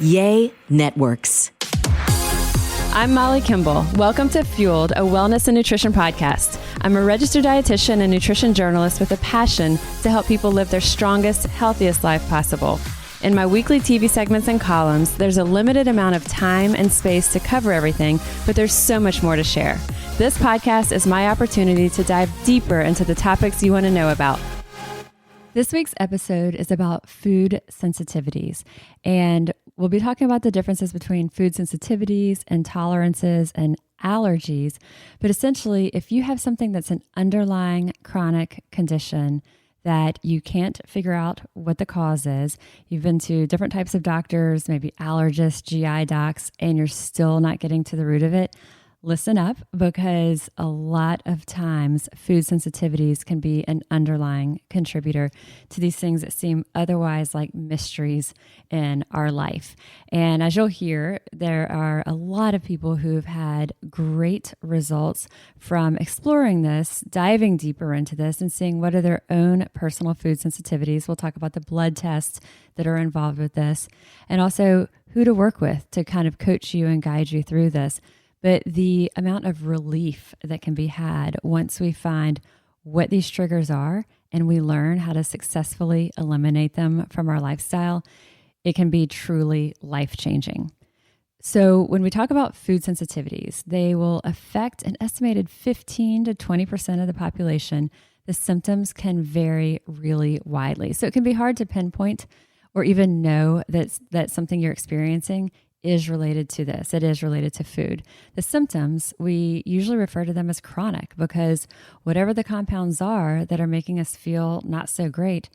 Yay Networks. I'm Molly Kimball. Welcome to Fueled, a wellness and nutrition podcast. I'm a registered dietitian and nutrition journalist with a passion to help people live their strongest, healthiest life possible. In my weekly TV segments and columns, there's a limited amount of time and space to cover everything, but there's so much more to share. This podcast is my opportunity to dive deeper into the topics you want to know about. This week's episode is about food sensitivities, and we'll be talking about the differences between food sensitivities, intolerances, and allergies. But essentially, if you have something that's an underlying chronic condition that you can't figure out what the cause is, you've been to different types of doctors, maybe allergists, GI docs, and you're still not getting to the root of it, listen up, because a lot of times food sensitivities can be an underlying contributor to these things that seem otherwise like mysteries in our life. And as you'll hear, there are a lot of people who've had great results from exploring this, diving deeper into this, and seeing what are their own personal food sensitivities. We'll talk about the blood tests that are involved with this, and also who to work with to kind of coach you and guide you through this. But the amount of relief that can be had once we find what these triggers are and we learn how to successfully eliminate them from our lifestyle, it can be truly life-changing. So when we talk about food sensitivities, they will affect an estimated 15 to 20% of the population. The symptoms can vary really widely. So it can be hard to pinpoint or even know that something you're experiencing is related to this. It is related to food. The symptoms, we usually refer to them as chronic because whatever the compounds are that are making us feel not so great,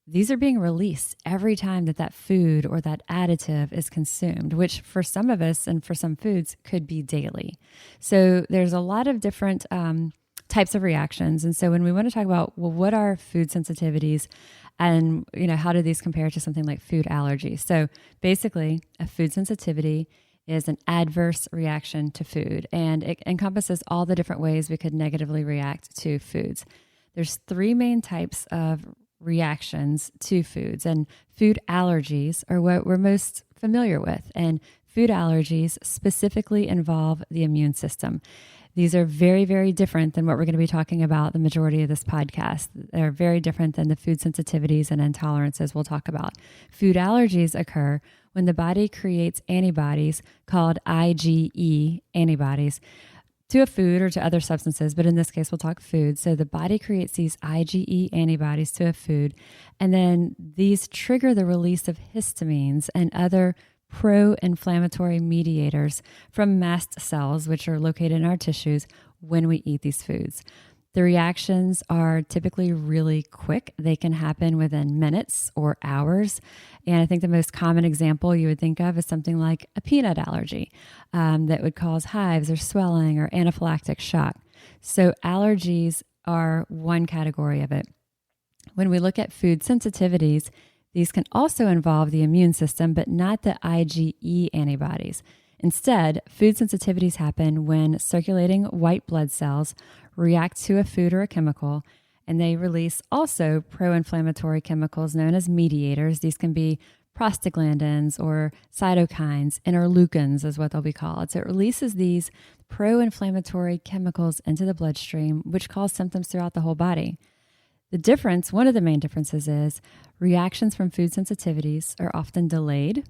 these are being released every time that food or that additive is consumed, which for some of us and for some foods could be daily. So there's a lot of different types of reactions. And so when we want to talk about, well, what are food sensitivities and, how do these compare to something like food allergies? So basically, a food sensitivity is an adverse reaction to food, and it encompasses all the different ways we could negatively react to foods. There's three main types of reactions to foods, and food allergies are what we're most familiar with. And food allergies specifically involve the immune system. These are very, very different than what we're going to be talking about the majority of this podcast. They're very different than the food sensitivities and intolerances we'll talk about. Food allergies occur when the body creates antibodies called IgE antibodies to a food or to other substances, but in this case, we'll talk food. So the body creates these IgE antibodies to a food, and then these trigger the release of histamines and other pro-inflammatory mediators from mast cells, which are located in our tissues when we eat these foods. The reactions are typically really quick. They can happen within minutes or hours. And I think the most common example you would think of is something like a peanut allergy that would cause hives or swelling or anaphylactic shock. So allergies are one category of it. When we look at food sensitivities, these can also involve the immune system, but not the IgE antibodies. Instead, food sensitivities happen when circulating white blood cells react to a food or a chemical, and they release also pro-inflammatory chemicals known as mediators. These can be prostaglandins or cytokines, interleukins is what they'll be called. So it releases these pro-inflammatory chemicals into the bloodstream, which cause symptoms throughout the whole body. The difference, one of the main differences is reactions from food sensitivities are often delayed.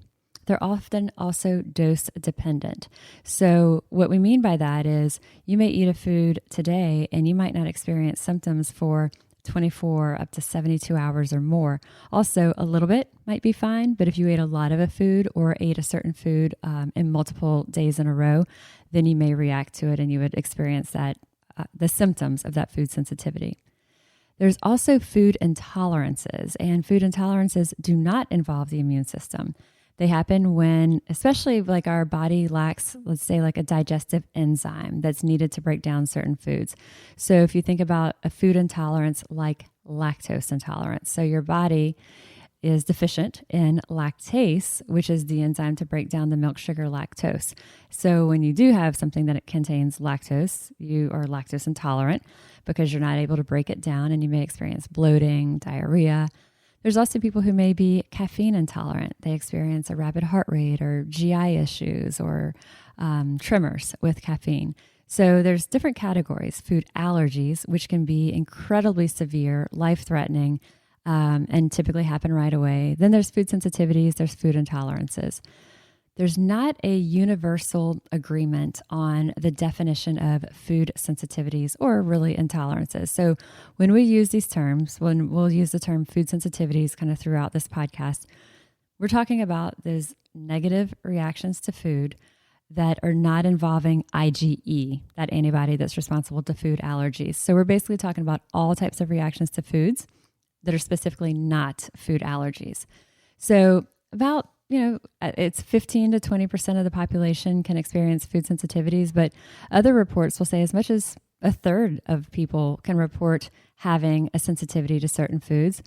They're often also dose dependent. So what we mean by that is you may eat a food today and you might not experience symptoms for 24 up to 72 hours or more. Also, a little bit might be fine, but if you ate a lot of a food or ate a certain food in multiple days in a row, then you may react to it and you would experience that the symptoms of that food sensitivity. There's also food intolerances, and food intolerances do not involve the immune system. They happen when, especially like our body lacks, let's say like a digestive enzyme that's needed to break down certain foods. So if you think about a food intolerance like lactose intolerance, so your body is deficient in lactase, which is the enzyme to break down the milk sugar lactose. So when you do have something that it contains lactose, you are lactose intolerant because you're not able to break it down, and you may experience bloating, diarrhea. There's also people who may be caffeine intolerant. They experience a rapid heart rate or GI issues or tremors with caffeine. So there's different categories. Food allergies, which can be incredibly severe, life-threatening, and typically happen right away. Then there's food sensitivities, there's food intolerances. There's not a universal agreement on the definition of food sensitivities or really intolerances. So when we use these terms, when we'll use the term food sensitivities kind of throughout this podcast, we're talking about those negative reactions to food that are not involving IgE, that antibody that's responsible to food allergies. So we're basically talking about all types of reactions to foods that are specifically not food allergies. So about it's 15 to 20% of the population can experience food sensitivities, but other reports will say as much as a third of people can report having a sensitivity to certain foods,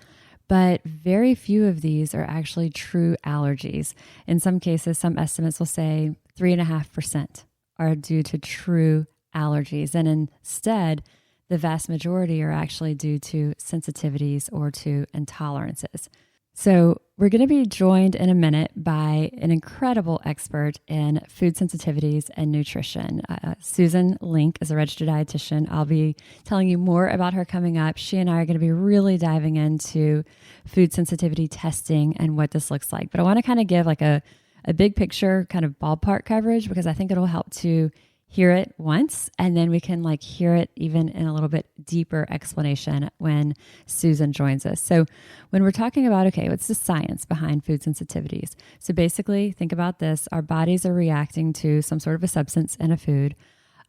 but very few of these are actually true allergies. In some cases, some estimates will say 3.5% are due to true allergies, and instead, the vast majority are actually due to sensitivities or to intolerances. So we're going to be joined in a minute by an incredible expert in food sensitivities and nutrition. Susan Linke is a registered dietitian. I'll be telling you more about her coming up. She and I are going to be really diving into food sensitivity testing and what this looks like. But I want to kind of give like a big picture kind of ballpark coverage because I think it'll help to hear it once, and then we can like hear it even in a little bit deeper explanation when Susan joins us. So when we're talking about, okay, what's the science behind food sensitivities? So basically think about this. Our bodies are reacting to some sort of a substance in a food.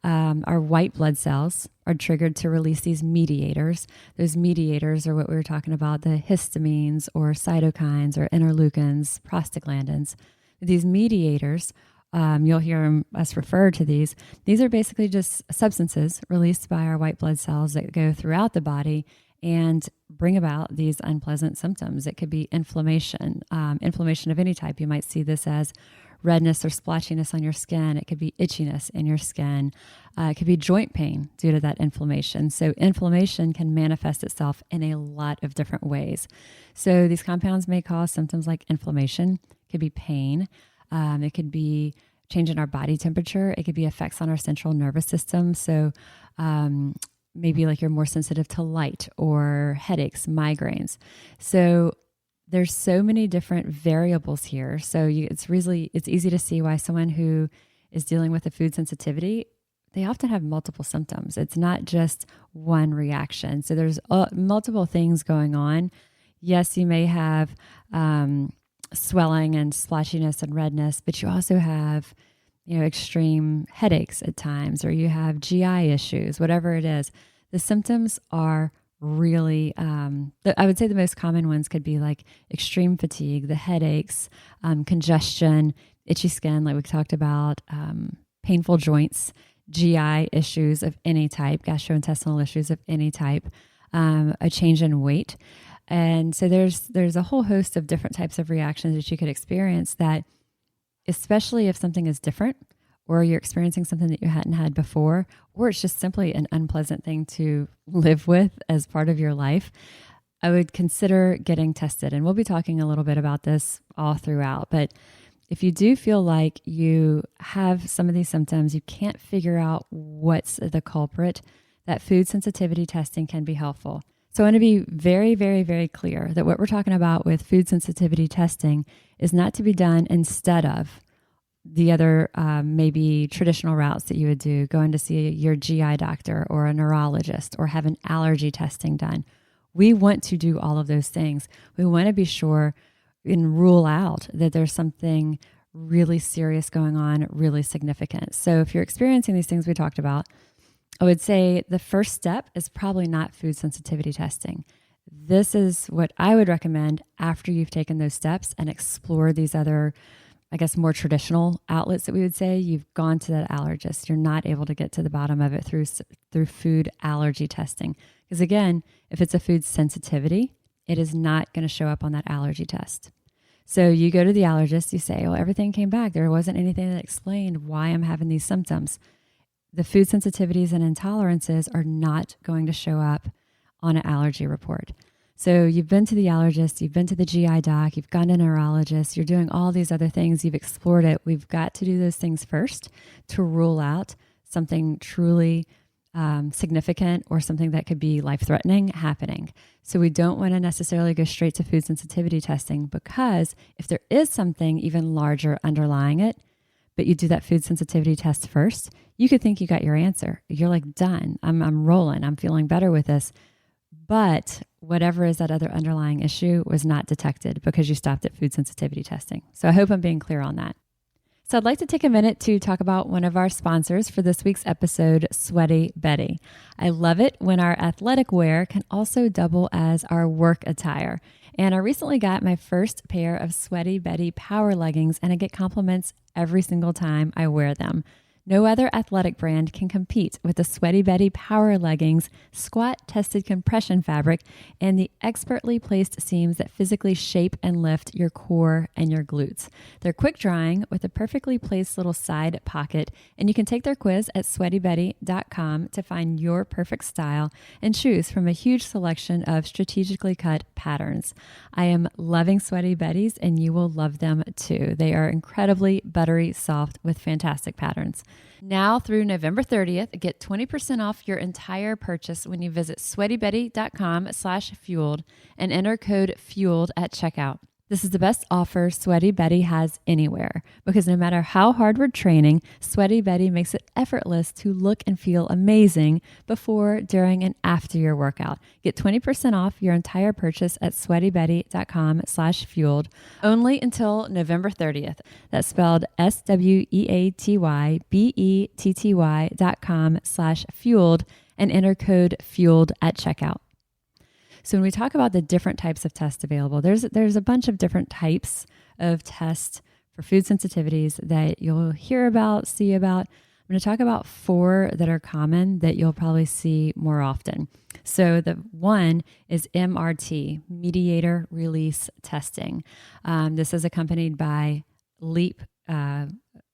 Our white blood cells are triggered to release these mediators. Those mediators are what we were talking about, the histamines or cytokines or interleukins, prostaglandins. These mediators, you'll hear us refer to these. These are basically just substances released by our white blood cells that go throughout the body and bring about these unpleasant symptoms. It could be inflammation, inflammation of any type. You might see this as redness or splotchiness on your skin. It could be itchiness in your skin. It could be joint pain due to that inflammation. So inflammation can manifest itself in a lot of different ways. So these compounds may cause symptoms like inflammation. It could be pain. It could be change in our body temperature. It could be effects on our central nervous system. So maybe like you're more sensitive to light or headaches, migraines. So there's so many different variables here. So it's easy to see why someone who is dealing with a food sensitivity, they often have multiple symptoms. It's not just one reaction. So there's multiple things going on. Yes, you may have swelling and splotchiness and redness, but you also have, extreme headaches at times, or you have GI issues, whatever it is. The symptoms are really, I would say the most common ones could be like extreme fatigue, the headaches, congestion, itchy skin, like we talked about, painful joints, GI issues of any type, gastrointestinal issues of any type, a change in weight. And so there's a whole host of different types of reactions that you could experience that, especially if something is different or you're experiencing something that you hadn't had before, or it's just simply an unpleasant thing to live with as part of your life, I would consider getting tested. And we'll be talking a little bit about this all throughout. But if you do feel like you have some of these symptoms, you can't figure out what's the culprit, that food sensitivity testing can be helpful. So I want to be very, very, very clear that what we're talking about with food sensitivity testing is not to be done instead of the other maybe traditional routes that you would do, going to see your GI doctor or a neurologist or have an allergy testing done. We want to do all of those things. We want to be sure and rule out that there's something really serious going on, really significant. So if you're experiencing these things we talked about, I would say the first step is probably not food sensitivity testing. This is what I would recommend after you've taken those steps and explore these other, I guess, more traditional outlets that we would say. You've gone to that allergist. You're not able to get to the bottom of it through food allergy testing. Because again, if it's a food sensitivity, it is not going to show up on that allergy test. So you go to the allergist, you say, well, everything came back. There wasn't anything that explained why I'm having these symptoms. The food sensitivities and intolerances are not going to show up on an allergy report. So you've been to the allergist, you've been to the GI doc, you've gone to a neurologist, you're doing all these other things, you've explored it. We've got to do those things first to rule out something truly significant or something that could be life-threatening happening. So we don't want to necessarily go straight to food sensitivity testing, because if there is something even larger underlying it, but you do that food sensitivity test first, you could think you got your answer. You're like, done, I'm rolling, I'm feeling better with this. But whatever is that other underlying issue was not detected because you stopped at food sensitivity testing. So I hope I'm being clear on that. So I'd like to take a minute to talk about one of our sponsors for this week's episode, Sweaty Betty. I love it when our athletic wear can also double as our work attire. And I recently got my first pair of Sweaty Betty power leggings, and I get compliments every single time I wear them. No other athletic brand can compete with the Sweaty Betty Power Leggings squat-tested compression fabric and the expertly placed seams that physically shape and lift your core and your glutes. They're quick drying with a perfectly placed little side pocket, and you can take their quiz at sweatybetty.com to find your perfect style and choose from a huge selection of strategically cut patterns. I am loving Sweaty Betty's, and you will love them too. They are incredibly buttery soft with fantastic patterns. Now through November 30th, get 20% off your entire purchase when you visit sweatybetty.com/fueled and enter code FUELED at checkout. This is the best offer Sweaty Betty has anywhere, because no matter how hard we're training, Sweaty Betty makes it effortless to look and feel amazing before, during, and after your workout. Get 20% off your entire purchase at sweatybetty.com/fueled only until November 30th. That's spelled SWEATYBETTY.com/fueled and enter code FUELED at checkout. So when we talk about the different types of tests available, there's a bunch of different types of tests for food sensitivities that you'll hear about, see about. I'm going to talk about 4 that are common that you'll probably see more often. So the one is MRT, mediator release testing. This is accompanied by LEAP,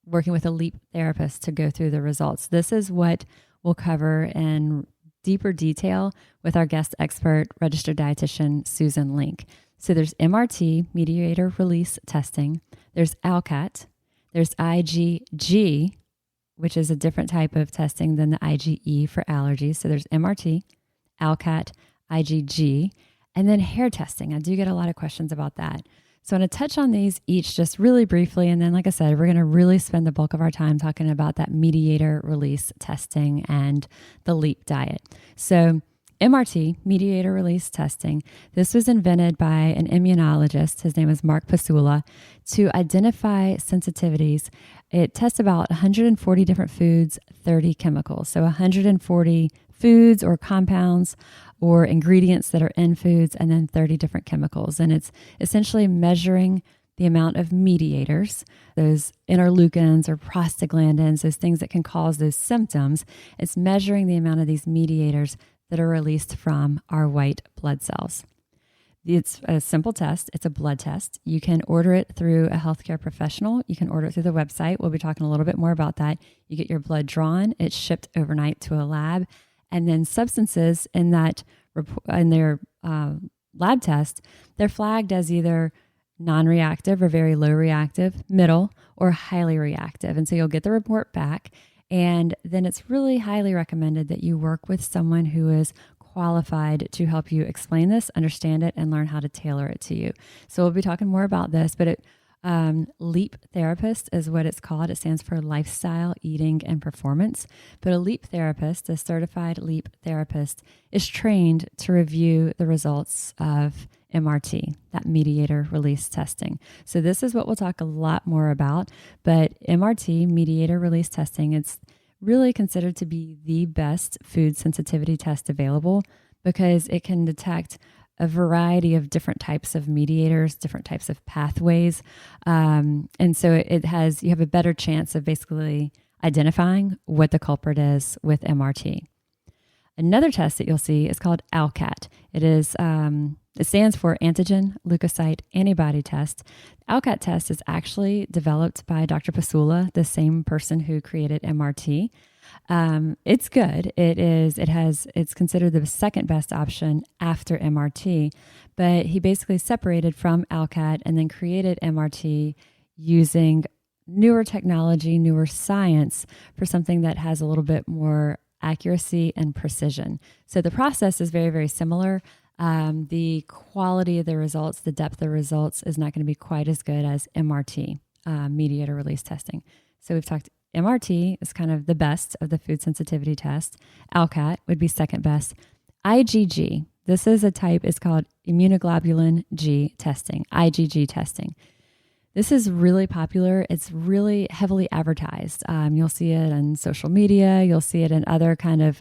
working with a LEAP therapist to go through the results. This is what we'll cover in deeper detail with our guest expert, registered dietitian, Susan Linke. So there's MRT, mediator release testing. There's ALCAT. There's IgG, which is a different type of testing than the IgE for allergies. So there's MRT, ALCAT, IgG, and then hair testing. I do get a lot of questions about that. So I'm going to touch on these each just really briefly. And then, like I said, we're going to really spend the bulk of our time talking about that mediator release testing and the LEAP diet. So MRT, mediator release testing, this was invented by an immunologist. His name is Mark Pasula, to identify sensitivities. It tests about 140 different foods, 30 chemicals. So 140 foods or compounds or ingredients that are in foods, and then 30 different chemicals. And it's essentially measuring the amount of mediators, those interleukins or prostaglandins, those things that can cause those symptoms. It's measuring the amount of these mediators that are released from our white blood cells. It's a simple test. It's a blood test. You can order it through a healthcare professional. You can order it through the website. We'll be talking a little bit more about that. You get your blood drawn. It's shipped overnight to a lab. And then substances in their lab test, they're flagged as either non-reactive or very low reactive, middle, or highly reactive. And so you'll get the report back. And then it's really highly recommended that you work with someone who is qualified to help you explain this, understand it, and learn how to tailor it to you. So we'll be talking more about this, but LEAP therapist is what it's called. It stands for Lifestyle, Eating, and Performance. But a LEAP therapist, a certified LEAP therapist, is trained to review the results of MRT, that mediator release testing. So this is what we'll talk a lot more about. But MRT, mediator release testing, it's really considered to be the best food sensitivity test available because it can detect a variety of different types of mediators, different types of pathways. And so you have a better chance of basically identifying what the culprit is with MRT. Another test that you'll see is called ALCAT. It stands for Antigen Leukocyte Antibody Test. ALCAT test is actually developed by Dr. Pasula, the same person who created MRT. It's good. It's considered the second best option after MRT, but he basically separated from ALCAT and then created MRT using newer technology, newer science for something that has a little bit more accuracy and precision. So the process is very, very similar. The quality of the results, the depth of the results is not going to be quite as good as MRT, mediator release testing. So we've talked MRT is kind of the best of the food sensitivity test. ALCAT would be second best. IgG, this is a type, it's called immunoglobulin G testing, IgG testing. This is really popular. It's really heavily advertised. You'll see it on social media. You'll see it in other kind of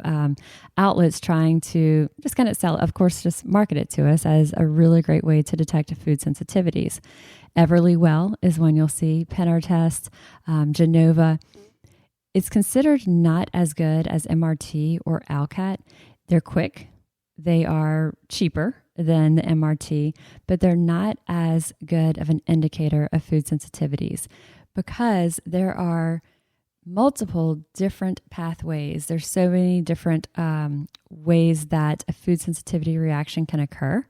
outlets trying to just kind of sell, of course, just market it to us as a really great way to detect food sensitivities. Everlywell is one you'll see, Penner test, Genova. It's considered not as good as MRT or ALCAT. They're quick. They are cheaper than the MRT, but they're not as good of an indicator of food sensitivities because there are multiple different pathways. There's so many different ways that a food sensitivity reaction can occur,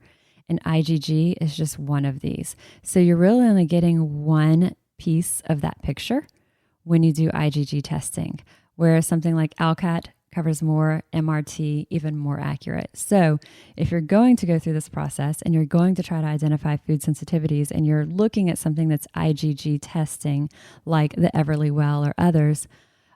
and IgG is just one of these. So you're really only getting one piece of that picture when you do IgG testing, whereas something like ALCAT covers more, MRT even more accurate. So if you're going to go through this process and you're going to try to identify food sensitivities and you're looking at something that's IgG testing like the Everlywell or others,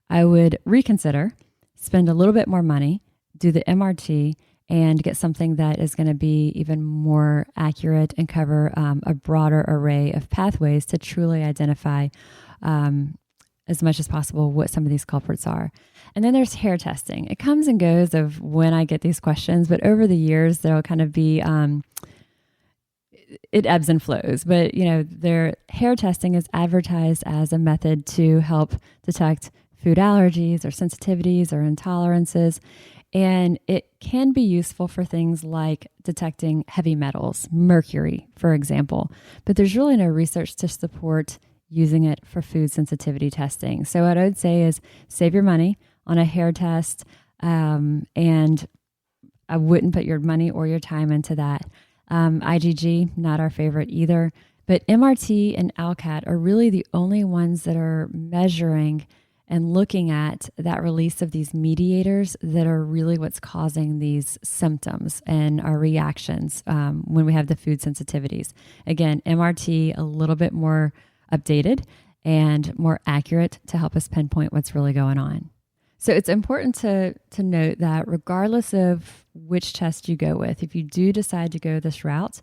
I would reconsider, spend a little bit more money, do the MRT, and get something that is going to be even more accurate and cover a broader array of pathways to truly identify as much as possible what some of these culprits are. And then there's hair testing. It comes and goes of when I get these questions, but over the years, there'll kind of be, it ebbs and flows. But, their hair testing is advertised as a method to help detect food allergies or sensitivities or intolerances. And it can be useful for things like detecting heavy metals, mercury, for example. But there's really no research to support using it for food sensitivity testing. So what I would say is save your money on a hair test, and I wouldn't put your money or your time into that. IgG, not our favorite either, but MRT and ALCAT are really the only ones that are measuring and looking at that release of these mediators that are really what's causing these symptoms and our reactions when we have the food sensitivities. Again, MRT a little bit more updated and more accurate to help us pinpoint what's really going on. So it's important to note that regardless of which test you go with, if you do decide to go this route,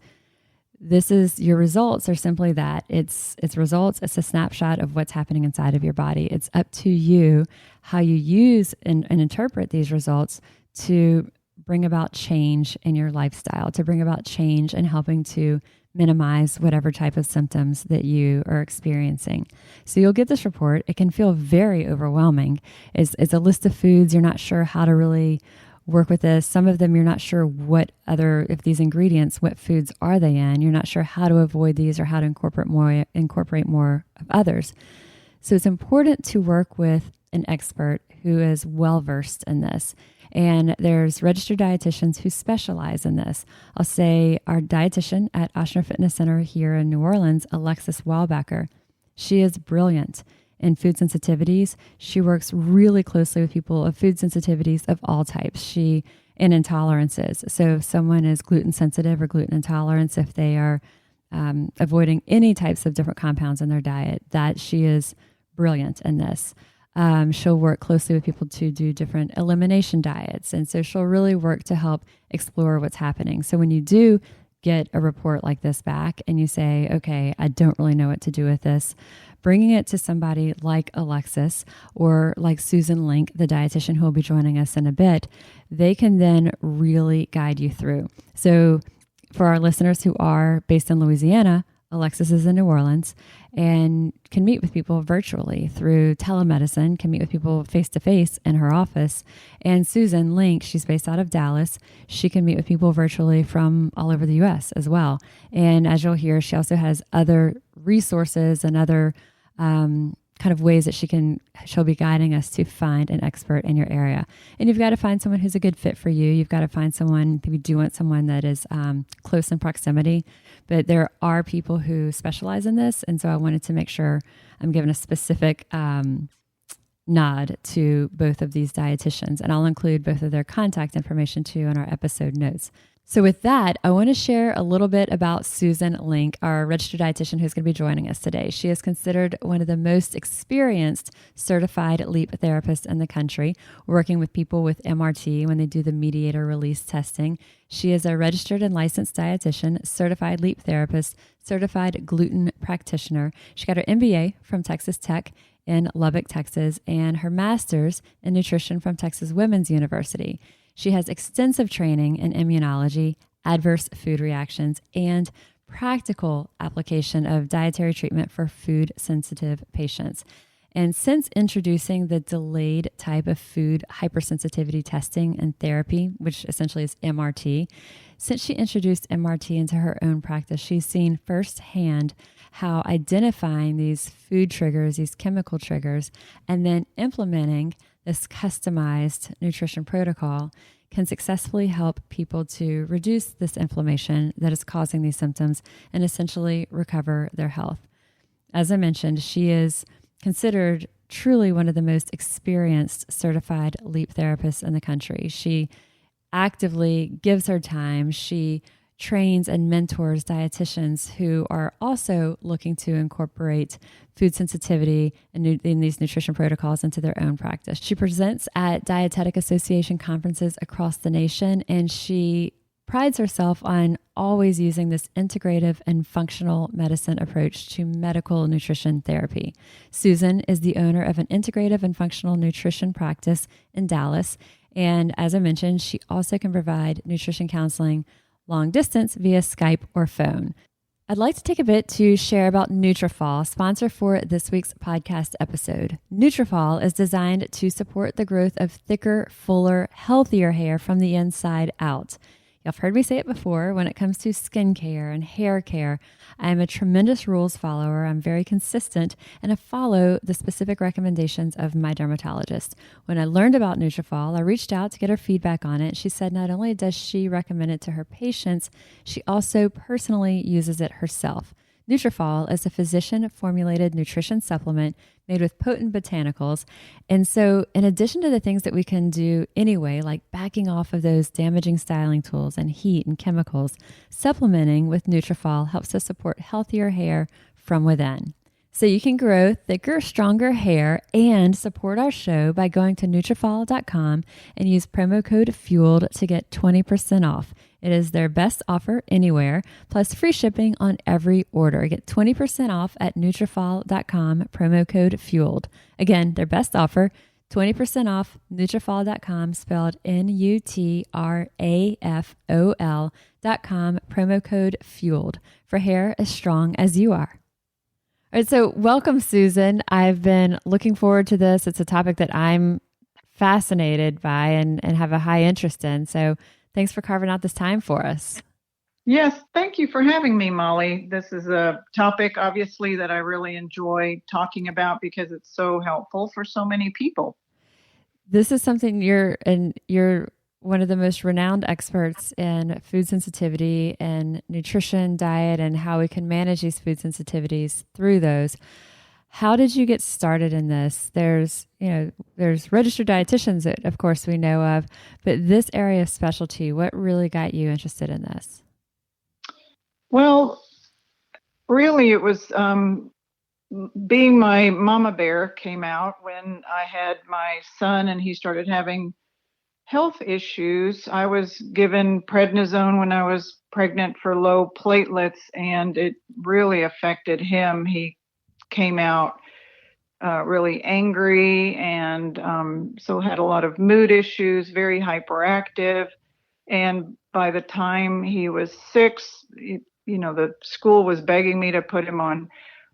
your results are simply that. It's results. It's a snapshot of what's happening inside of your body. It's up to you how you use and interpret these results to bring about change in your lifestyle, to bring about change in helping to minimize whatever type of symptoms that you are experiencing. So you'll get this report. It can feel very overwhelming. It's a list of foods. You're not sure how to really work with this. Some of them you're not sure if these ingredients, what foods are they in? You're not sure how to avoid these or how to incorporate more of others. So it's important to work with an expert who is well-versed in this. And there's registered dietitians who specialize in this. I'll say our dietitian at Ochsner Fitness Center here in New Orleans, Alexis Weilbaecher, she is brilliant in food sensitivities. She works really closely with people of food sensitivities of all types. And intolerances. So if someone is gluten sensitive or gluten intolerant, if they are avoiding any types of different compounds in their diet, that she is brilliant in this. She'll work closely with people to do different elimination diets. And so she'll really work to help explore what's happening. So when you do get a report like this back and you say, okay, I don't really know what to do with this, bringing it to somebody like Alexis or like Susan Linke, the dietitian who will be joining us in a bit, they can then really guide you through. So for our listeners who are based in Louisiana, Alexis is in New Orleans and can meet with people virtually through telemedicine, can meet with people face-to-face in her office. And Susan Linke, she's based out of Dallas. She can meet with people virtually from all over the U.S. as well. And as you'll hear, she also has other resources and other kind of ways that she'll be guiding us to find an expert in your area. And you've got to find someone who's a good fit for you. You've got to find someone, we do want someone that is close in proximity, but there are people who specialize in this. And so I wanted to make sure I'm giving a specific nod to both of these dietitians, and I'll include both of their contact information too in our episode notes. So with that, I want to share a little bit about Susan Linke, our registered dietitian who's going to be joining us today. She is considered one of the most experienced certified LEAP therapists in the country, working with people with MRT when they do the mediator release testing. She is a registered and licensed dietitian, certified LEAP therapist, certified gluten practitioner. She got her MBA from Texas Tech in Lubbock, Texas, and her master's in nutrition from Texas Women's University. She has extensive training in immunology, adverse food reactions, and practical application of dietary treatment for food-sensitive patients. And since introducing the delayed type of food hypersensitivity testing and therapy, which essentially is MRT, since she introduced MRT into her own practice, she's seen firsthand how identifying these food triggers, these chemical triggers, and then implementing this customized nutrition protocol can successfully help people to reduce this inflammation that is causing these symptoms and essentially recover their health. As I mentioned, she is considered truly one of the most experienced certified LEAP therapists in the country. She actively gives her time. She trains and mentors dietitians who are also looking to incorporate food sensitivity and in these nutrition protocols into their own practice. She presents at Dietetic Association conferences across the nation, and she prides herself on always using this integrative and functional medicine approach to medical nutrition therapy. Susan is the owner of an integrative and functional nutrition practice in Dallas, and as I mentioned, she also can provide nutrition counseling long distance via Skype or phone. I'd like to take a bit to share about Nutrafol, sponsor for this week's podcast episode. Nutrafol is designed to support the growth of thicker, fuller, healthier hair from the inside out. You've heard me say it before, when it comes to skincare and hair care, I am a tremendous rules follower. I'm very consistent, and I follow the specific recommendations of my dermatologist. When I learned about Nutrafol, I reached out to get her feedback on it. She said not only does she recommend it to her patients, she also personally uses it herself. Nutrafol is a physician-formulated nutrition supplement made with potent botanicals. And so in addition to the things that we can do anyway, like backing off of those damaging styling tools and heat and chemicals, supplementing with Nutrafol helps us support healthier hair from within. So you can grow thicker, stronger hair and support our show by going to Nutrafol.com and use promo code FUELED to get 20% off. It is their best offer anywhere, plus free shipping on every order. Get 20% off at Nutrafol.com, promo code FUELED. Again, their best offer, 20% off, Nutrafol.com, spelled Nutrafol.com, promo code FUELED, for hair as strong as you are. All right, so welcome, Susan. I've been looking forward to this. It's a topic that I'm fascinated by and have a high interest in. So thanks for carving out this time for us. Yes, thank you for having me, Molly. This is a topic, obviously, that I really enjoy talking about because it's so helpful for so many people. This is something you're one of the most renowned experts in food sensitivity and nutrition, diet, and how we can manage these food sensitivities through those. How did you get started in this? There's registered dietitians that, of course, we know of, but this area of specialty, what really got you interested in this? Well, really, it was being my mama bear came out when I had my son and he started having health issues. I was given prednisone when I was pregnant for low platelets, and it really affected him. He came out really angry and so had a lot of mood issues, very hyperactive. And by the time he was 6, the school was begging me to put him on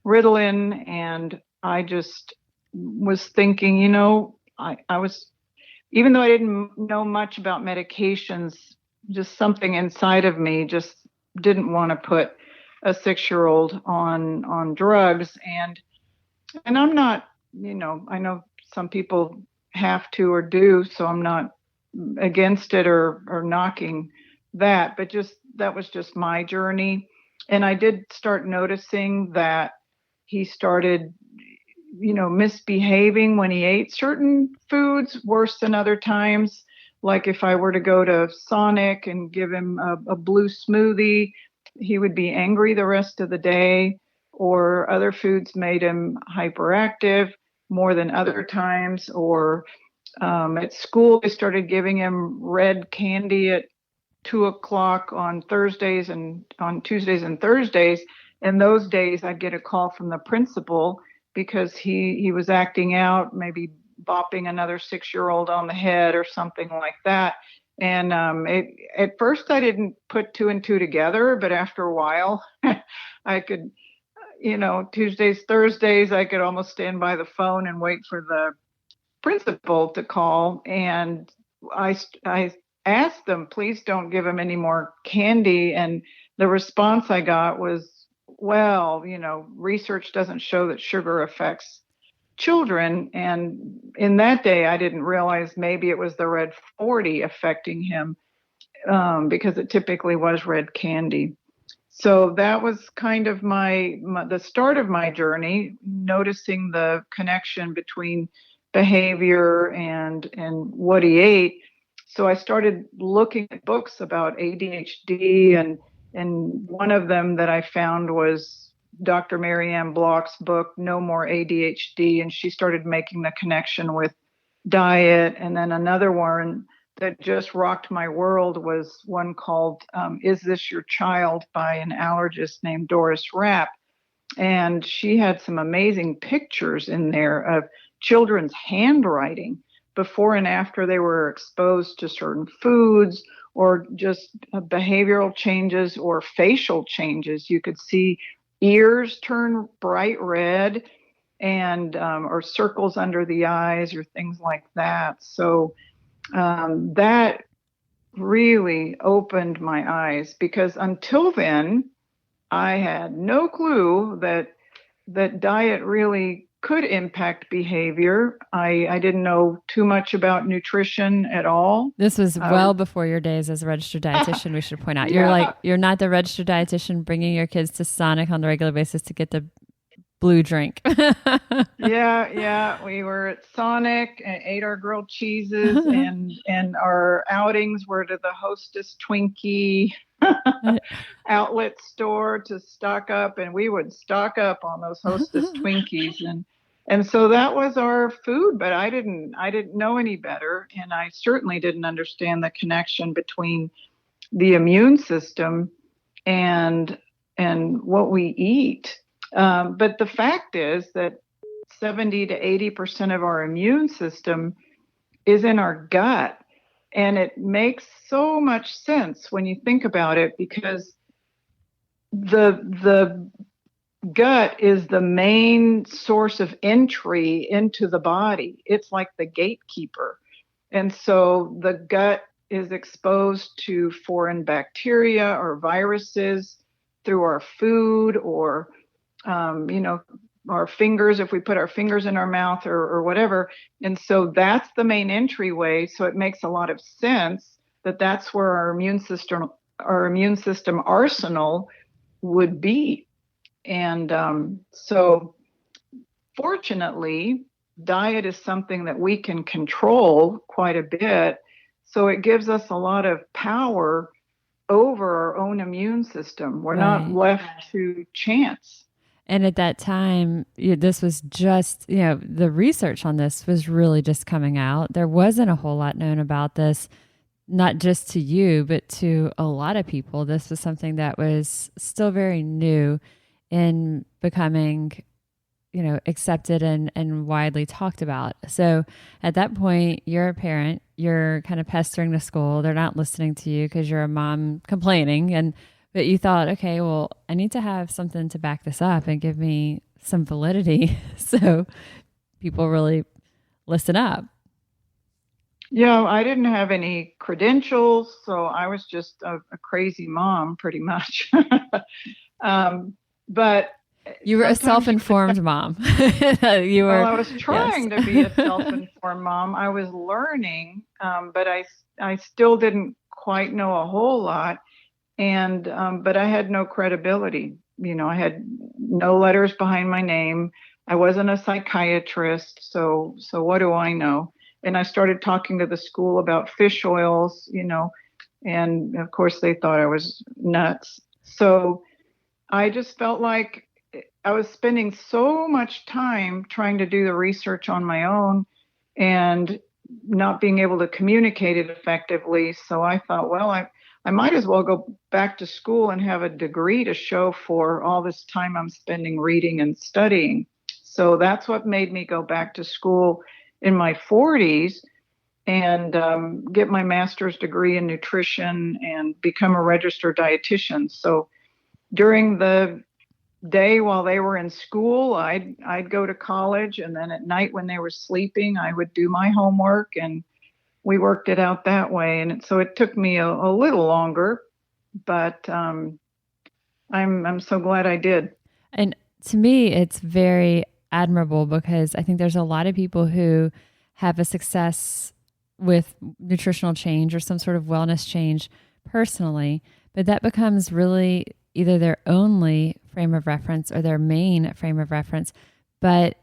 Ritalin. And I just was thinking, I was, even though I didn't know much about medications, just something inside of me just didn't want to put a 6-year-old on drugs. And I'm not I know some people have to or do, so I'm not against it or knocking that, but that was just my journey. And I did start noticing that he started, misbehaving when he ate certain foods worse than other times. Like if I were to go to Sonic and give him a blue smoothie, he would be angry the rest of the day, or other foods made him hyperactive more than other times, or at school, they started giving him red candy at 2 o'clock on Thursdays and on Tuesdays and Thursdays. And those days, I'd get a call from the principal because he was acting out, maybe bopping another 6-year-old on the head or something like that. And at first, I didn't put two and two together, but after a while, I could, Tuesdays, Thursdays, I could almost stand by the phone and wait for the principal to call, and I asked them, please don't give him any more candy. And the response I got was, well, research doesn't show that sugar affects children. And in that day, I didn't realize maybe it was the red 40 affecting him, because it typically was red candy. So that was kind of the start of my journey, noticing the connection between behavior and what he ate. So I started looking at books about ADHD, and one of them that I found was Dr. Marianne Bloch's book, No More ADHD, and she started making the connection with diet. And then another one that just rocked my world was one called Is This Your Child by an allergist named Doris Rapp. And she had some amazing pictures in there of children's handwriting before and after they were exposed to certain foods, or just behavioral changes or facial changes. You could see ears turn bright red, and or circles under the eyes or things like that. So that really opened my eyes, because until then, I had no clue that diet really could impact behavior. I didn't know too much about nutrition at all. This was well before your days as a registered dietitian, we should point out. You're not the registered dietitian bringing your kids to Sonic on a regular basis to get the blue drink. Yeah. We were at Sonic and ate our grilled cheeses, and our outings were to the Hostess Twinkie outlet store to stock up, and we would stock up on those Hostess Twinkies, and so that was our food. But I didn't know any better, and I certainly didn't understand the connection between the immune system and what we eat. But the fact is that 70 to 80% of our immune system is in our gut. And it makes so much sense when you think about it, because the gut is the main source of entry into the body. It's like the gatekeeper. And so the gut is exposed to foreign bacteria or viruses through our food, or our fingers, if we put our fingers in our mouth or whatever. And so that's the main entryway. So it makes a lot of sense that that's where our immune system arsenal would be. And so fortunately, diet is something that we can control quite a bit. So it gives us a lot of power over our own immune system. We're not left to chance. And at that time, this was just, the research on this was really just coming out. There wasn't a whole lot known about this, not just to you, but to a lot of people. This was something that was still very new in becoming, accepted and widely talked about. So at that point, you're a parent, you're kind of pestering the school. They're not listening to you because you're a mom complaining. But you thought, okay, well, I need to have something to back this up and give me some validity so people really listen up. Yeah, I didn't have any credentials, so I was just a crazy mom, pretty much. But You were a sometimes self-informed mom. You well, were, I was trying yes. to be a self-informed mom. I was learning, but I still didn't quite know a whole lot. And but I had no credibility. I had no letters behind my name. I wasn't a psychiatrist, so what do I know? And I started talking to the school about fish oils, and of course they thought I was nuts. So I just felt like I was spending so much time trying to do the research on my own and not being able to communicate it effectively. So I thought, well, I might as well go back to school and have a degree to show for all this time I'm spending reading and studying. So that's what made me go back to school in my 40s and get my master's degree in nutrition and become a registered dietitian. So during the day while they were in school, I'd go to college, and then at night when they were sleeping, I would do my homework, and we worked it out that way. And so it took me a little longer, but I'm so glad I did. And to me, it's very admirable because I think there's a lot of people who have a success with nutritional change or some sort of wellness change personally, but that becomes really either their only frame of reference or their main frame of reference. But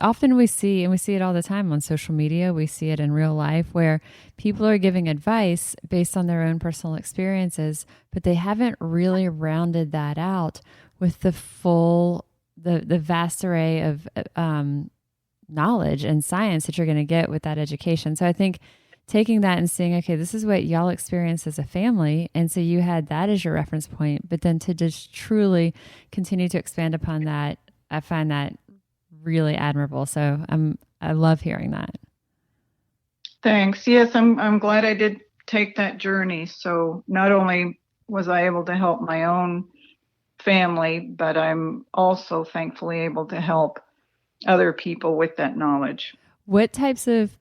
often we see, and we see it all the time on social media, we see it in real life where people are giving advice based on their own personal experiences, but they haven't really rounded that out with the full, the vast array of knowledge and science that you're going to get with that education. So I think taking that and seeing, okay, this is what y'all experienced as a family. And so you had that as your reference point, but then to just truly continue to expand upon that, I find that really admirable. So I love hearing that. Thanks. Yes, I'm glad I did take that journey. So not only was I able to help my own family, but I'm also thankfully able to help other people with that knowledge. What types of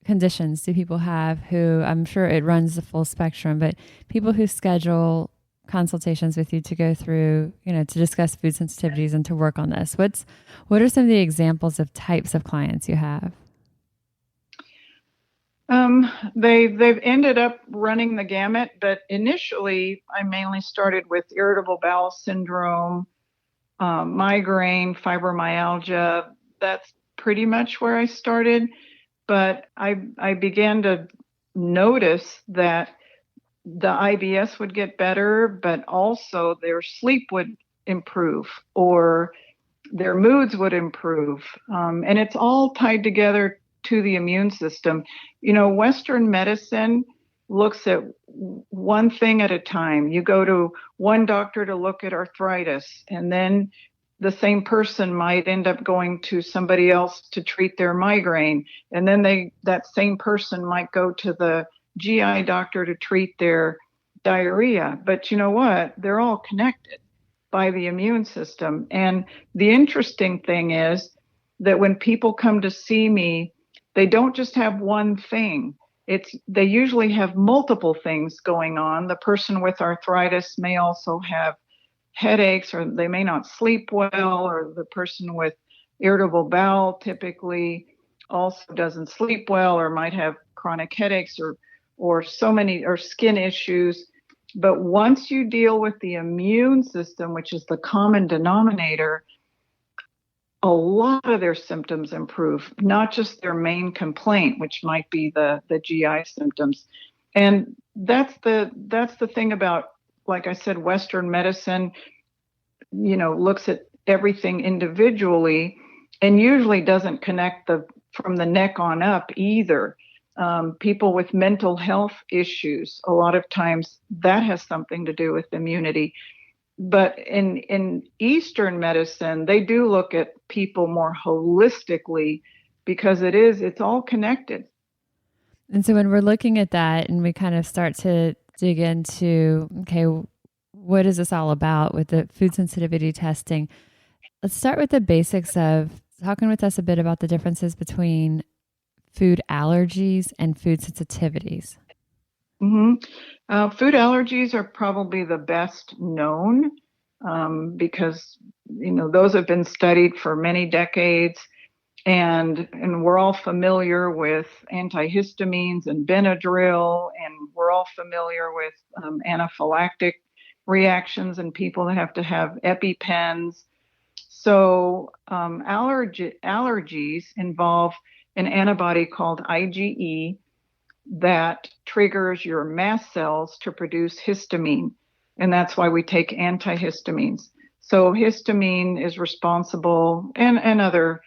conditions do people have who, I'm sure it runs the full spectrum, but people who schedule consultations with you to go through, to discuss food sensitivities and to work on this? What are some of the examples of types of clients you have? They've ended up running the gamut, but initially I mainly started with irritable bowel syndrome, migraine, fibromyalgia. That's pretty much where I started. But I began to notice that the IBS would get better, but also their sleep would improve or their moods would improve. And it's all tied together to the immune system. Western medicine looks at one thing at a time. You go to one doctor to look at arthritis, and then the same person might end up going to somebody else to treat their migraine. And then that same person might go to the GI doctor to treat their diarrhea. But you know what? They're all connected by the immune system. And the interesting thing is that when people come to see me, they don't just have one thing. They usually have multiple things going on. The person with arthritis may also have headaches, or they may not sleep well, or the person with irritable bowel typically also doesn't sleep well or might have chronic headaches or so many, or skin issues. But once you deal with the immune system, which is the common denominator, a lot of their symptoms improve, not just their main complaint, which might be the GI symptoms. And that's the thing about, like I said, Western medicine, looks at everything individually and usually doesn't connect from the neck on up either. People with mental health issues, a lot of times that has something to do with immunity. But in Eastern medicine, they do look at people more holistically because it's all connected. And so when we're looking at that and we kind of start to dig into, okay, what is this all about with the food sensitivity testing? Let's start with the basics of talking with us a bit about the differences between food allergies and food sensitivities. Mm-hmm. Food allergies are probably the best known. because, those have been studied for many decades. And we're all familiar with antihistamines and Benadryl, and we're all familiar with anaphylactic reactions and people that have to have EpiPens. So allergies involve an antibody called IgE that triggers your mast cells to produce histamine. And that's why we take antihistamines. So histamine is responsible, and other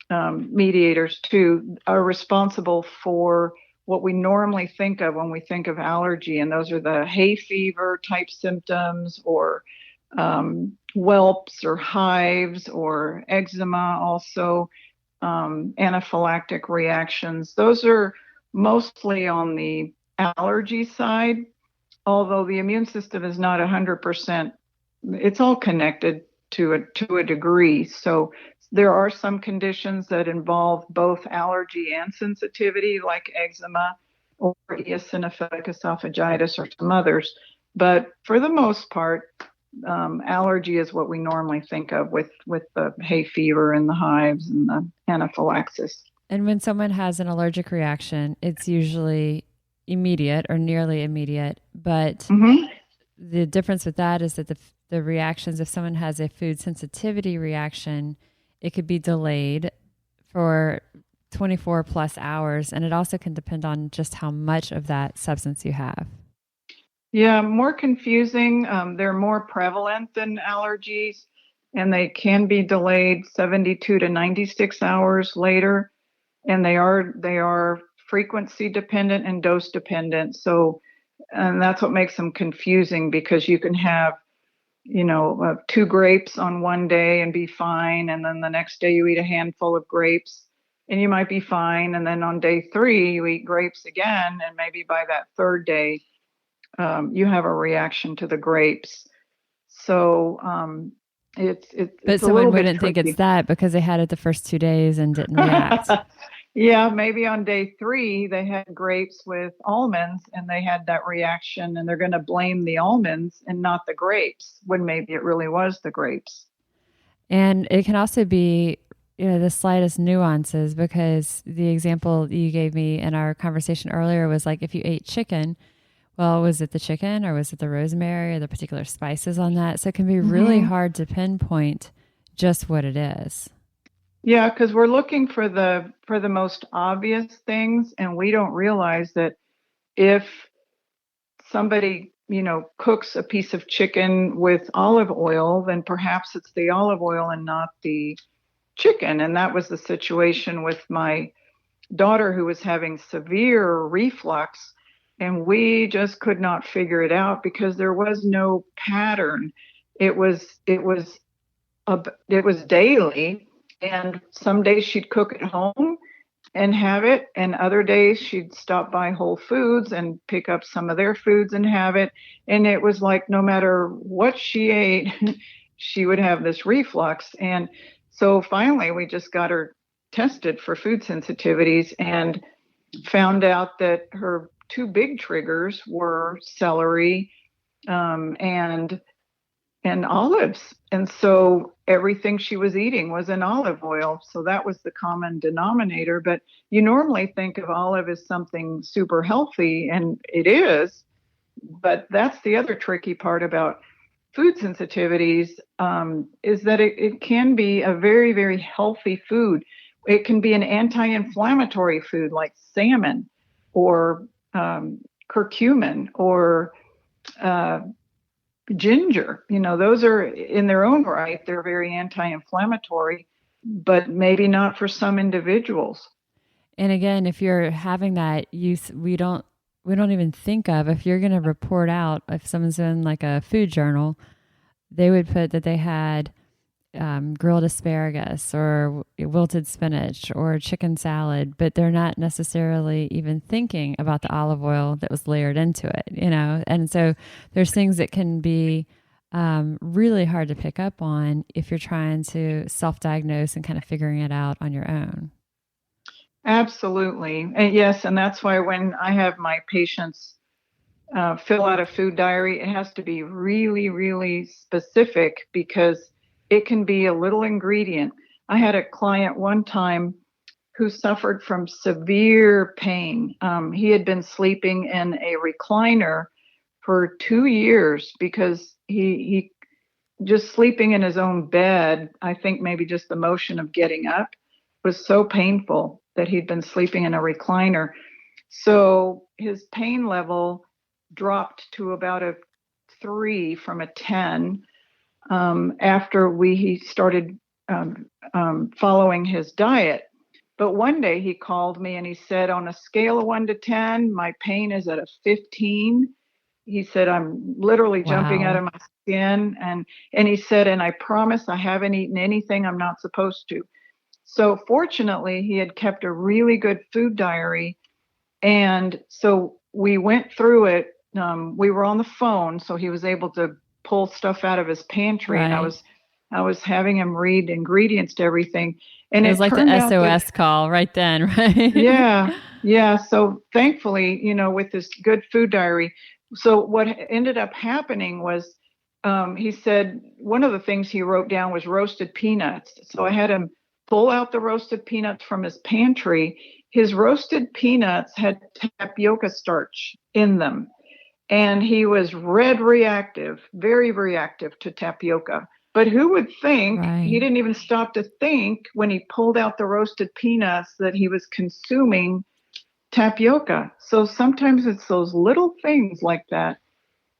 mediators too, are responsible for what we normally think of when we think of allergy. And those are the hay fever type symptoms, or whelps or hives or eczema, also anaphylactic reactions. Those are mostly on the allergy side, although the immune system is not 100%. It's all connected to a degree. So there are some conditions that involve both allergy and sensitivity, like eczema or eosinophilic esophagitis, or some others. But for the most part, allergy is what we normally think of with the hay fever and the hives and the anaphylaxis. And when someone has an allergic reaction, it's usually immediate or nearly immediate. But the difference with that is that the reactions, if someone has a food sensitivity reaction, it could be delayed for 24 plus hours. And it also can depend on just how much of that substance you have. Yeah, more confusing. They're more prevalent than allergies, and they can be delayed 72 to 96 hours later. And they are frequency dependent and dose dependent. So, and that's what makes them confusing, because you can have, 2 grapes on one day and be fine. And then the next day you eat a handful of grapes and you might be fine. And then on day 3, you eat grapes again. And maybe by that 3rd day, you have a reaction to the grapes. So But someone wouldn't think it's that because they had it the first 2 days and didn't react. Yeah, maybe on day 3 they had grapes with almonds and they had that reaction, and they're going to blame the almonds and not the grapes, when maybe it really was the grapes. And it can also be, the slightest nuances, because the example you gave me in our conversation earlier was like, if you ate chicken, well, was it the chicken or was it the rosemary or the particular spices on that? So it can be really hard to pinpoint just what it is. Yeah, because we're looking for the most obvious things, and we don't realize that if somebody, cooks a piece of chicken with olive oil, then perhaps it's the olive oil and not the chicken. And that was the situation with my daughter, who was having severe reflux, and we just could not figure it out because there was no pattern. It was daily, and some days she'd cook at home and have it, and other days she'd stop by Whole Foods and pick up some of their foods and have it. And it was like no matter what she ate, she would have this reflux. And so finally we just got her tested for food sensitivities and found out that her 2 big triggers were celery and olives. And so everything she was eating was in olive oil. So that was the common denominator. But you normally think of olive as something super healthy, and it is. But that's the other tricky part about food sensitivities, is that it can be a very, very healthy food. It can be an anti-inflammatory food like salmon or curcumin or ginger. Those are in their own right, they're very anti-inflammatory, but maybe not for some individuals. And again, if you're having that use, we don't even think of, if you're going to report out, if someone's in like a food journal, they would put that they had grilled asparagus or wilted spinach or chicken salad, but they're not necessarily even thinking about the olive oil that was layered into it, And so there's things that can be really hard to pick up on if you're trying to self-diagnose and kind of figuring it out on your own. Absolutely. And yes, and that's why when I have my patients fill out a food diary, it has to be really, really specific because it can be a little ingredient. I had a client one time who suffered from severe pain. He had been sleeping in a recliner for 2 years because he just sleeping in his own bed. I think maybe just the motion of getting up was so painful that he'd been sleeping in a recliner. So his pain level dropped to about a 3 from a 10 after he started following his diet. But one day he called me and he said, on a scale of 1 to 10, my pain is at a 15. He said, I'm literally jumping out of my skin. And he said, and I promise I haven't eaten anything I'm not supposed to. So fortunately, he had kept a really good food diary. And so we went through it. We were on the phone, so he was able to pull stuff out of his pantry. Right. And I was having him read ingredients to everything. And it was like the SOS call right then, right? Yeah. So thankfully, with this good food diary. So what ended up happening was he said one of the things he wrote down was roasted peanuts. So I had him pull out the roasted peanuts from his pantry. His roasted peanuts had tapioca starch in them. And he was very reactive to tapioca. But who would think, He didn't even stop to think when he pulled out the roasted peanuts that he was consuming tapioca. So sometimes it's those little things like that.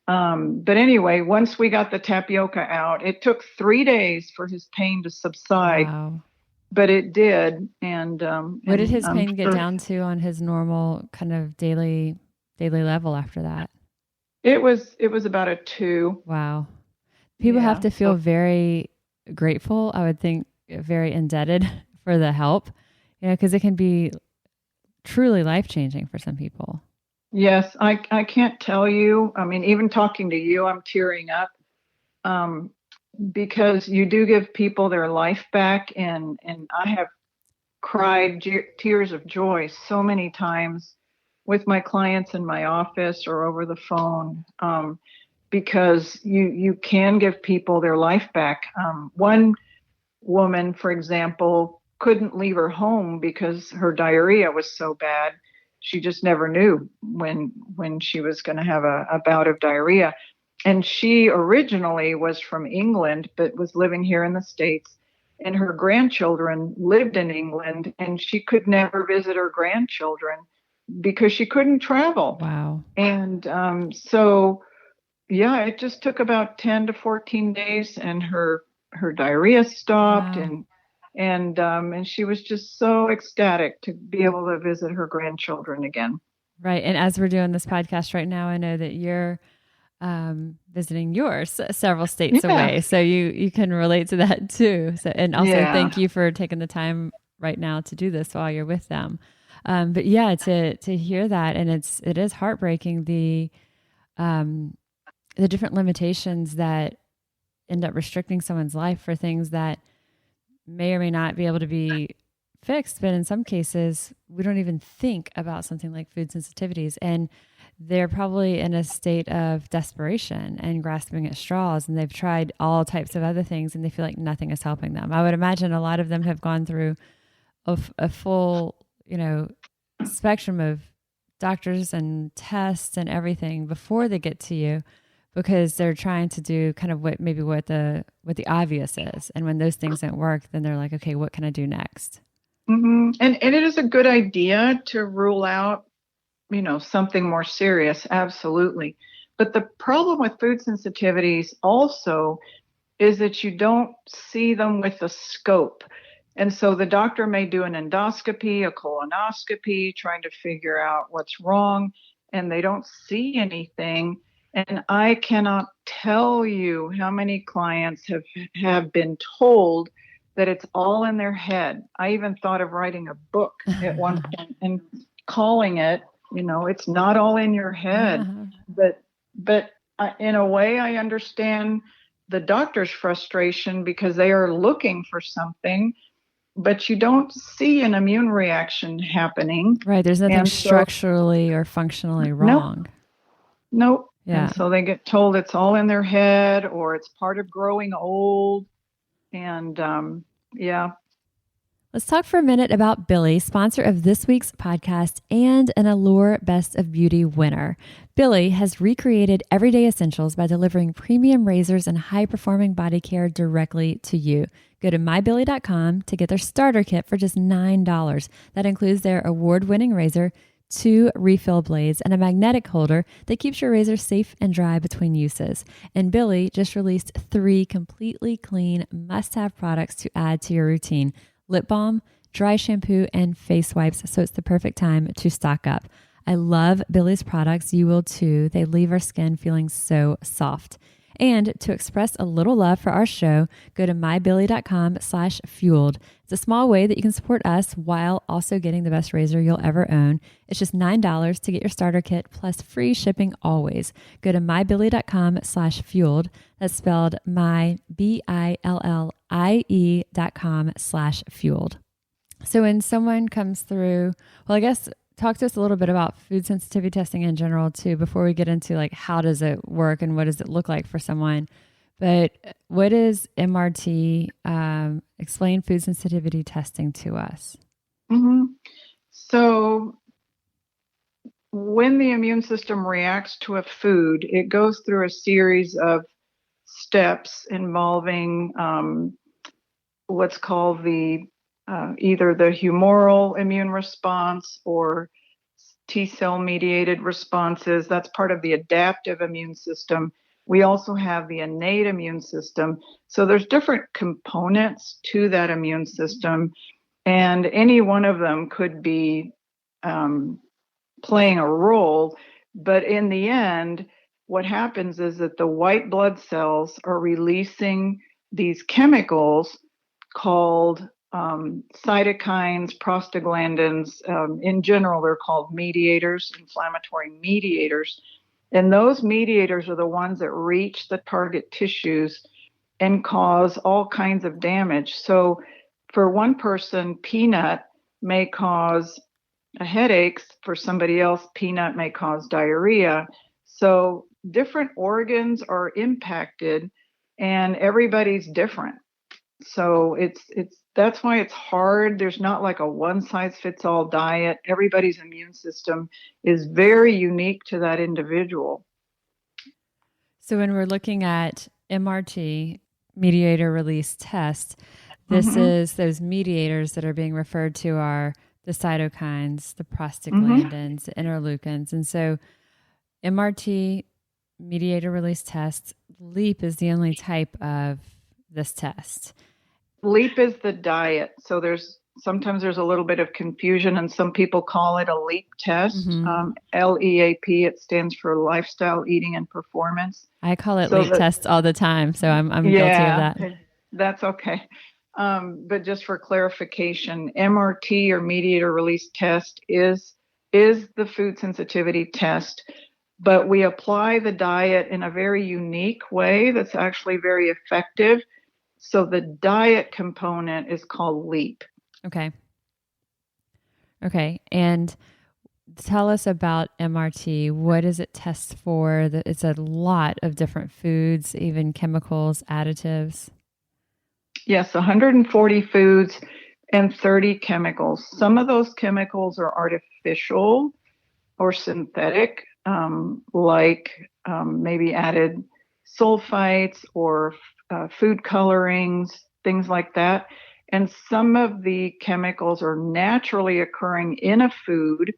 But anyway, once we got the tapioca out, it took 3 days for his pain to subside. Wow. But it did. And what did his pain get down to on his normal kind of daily level after that? It was about a 2. Wow. People have to feel very grateful, I would think, very indebted for the help, because it can be truly life-changing for some people. Yes, I can't tell you. I mean, even talking to you, I'm tearing up because you do give people their life back. And I have cried tears of joy so many times with my clients in my office or over the phone. Because you can give people their life back. One woman, for example, couldn't leave her home because her diarrhea was so bad. She just never knew when she was going to have a bout of diarrhea. And she originally was from England, but was living here in the States. And her grandchildren lived in England, and she could never visit her grandchildren because she couldn't travel. Wow. And so... yeah, it just took about 10 to 14 days and her diarrhea stopped. Wow. And she was just so ecstatic to be able to visit her grandchildren again. Right. And as we're doing this podcast right now, I know that you're visiting yours several states away. So you can relate to that too. So, and also thank you for taking the time right now to do this while you're with them. But yeah, to hear that, and it is heartbreaking, the different limitations that end up restricting someone's life for things that may or may not be able to be fixed. But in some cases, we don't even think about something like food sensitivities. And they're probably in a state of desperation and grasping at straws. And they've tried all types of other things and they feel like nothing is helping them. I would imagine a lot of them have gone through a full, spectrum of doctors and tests and everything before they get to you, because they're trying to do kind of what the obvious is. And when those things don't work, then they're like, okay, what can I do next? Mm-hmm. And it is a good idea to rule out, something more serious. Absolutely. But the problem with food sensitivities also is that you don't see them with the scope. And so the doctor may do an endoscopy, a colonoscopy, trying to figure out what's wrong, and they don't see anything. And I cannot tell you how many clients have been told that it's all in their head. I even thought of writing a book at one point and calling it, it's not all in your head. Uh-huh. But in a way, I understand the doctor's frustration because they are looking for something, but you don't see an immune reaction happening. Right. There's nothing structurally or functionally wrong. No. Nope. Yeah. And so they get told it's all in their head or it's part of growing old. And yeah. Let's talk for a minute about Billy, sponsor of this week's podcast and an Allure Best of Beauty winner. Billy has recreated everyday essentials by delivering premium razors and high-performing body care directly to you. Go to mybilly.com to get their starter kit for just $9. That includes their award-winning razor, 2 refill blades, and a magnetic holder that keeps your razor safe and dry between uses. And Billy just released 3 completely clean must-have products to add to your routine: lip balm, dry shampoo, and face wipes, so it's the perfect time to stock up. I love Billy's products. You will too. They leave our skin feeling so soft. And to express a little love for our show, go to mybilly.com/fueled. It's a small way that you can support us while also getting the best razor you'll ever own. It's just $9 to get your starter kit plus free shipping always. Go to mybilly.com/fueled. That's spelled mybillie.com/fueled. So when someone comes through, well, I guess talk to us a little bit about food sensitivity testing in general too, before we get into like how does it work and what does it look like for someone. But what is MRT? Explain food sensitivity testing to us. Mm-hmm. So when the immune system reacts to a food, it goes through a series of steps involving what's called the either the humoral immune response or T-cell mediated responses. That's part of the adaptive immune system. We also have the innate immune system. So there's different components to that immune system, and any one of them could be playing a role. But in the end, what happens is that the white blood cells are releasing these chemicals called cytokines, prostaglandins. In general, they're called mediators, inflammatory mediators. And those mediators are the ones that reach the target tissues and cause all kinds of damage. So for one person, peanut may cause a headache. For somebody else, peanut may cause diarrhea. So different organs are impacted and everybody's different. So that's why it's hard. There's not like a one size fits all diet. Everybody's immune system is very unique to that individual. So when we're looking at MRT, mediator release test, this is those mediators that are being referred to are the cytokines, the prostaglandins, the interleukins. And so MRT, mediator release test, LEAP is the only type of this test. LEAP is the diet. So sometimes there's a little bit of confusion, and some people call it a LEAP test. LEAP, it stands for Lifestyle Eating and Performance. I call it LEAP tests all the time, so I'm guilty of that. That's okay. But just for clarification, MRT or mediator release test is the food sensitivity test, but we apply the diet in a very unique way that's actually very effective. So the diet component is called LEAP. Okay. And tell us about MRT. What does it test for? It's a lot of different foods, even chemicals, additives. Yes, 140 foods and 30 chemicals. Some of those chemicals are artificial or synthetic, like maybe added sulfites or food colorings, things like that. And some of the chemicals are naturally occurring in a food,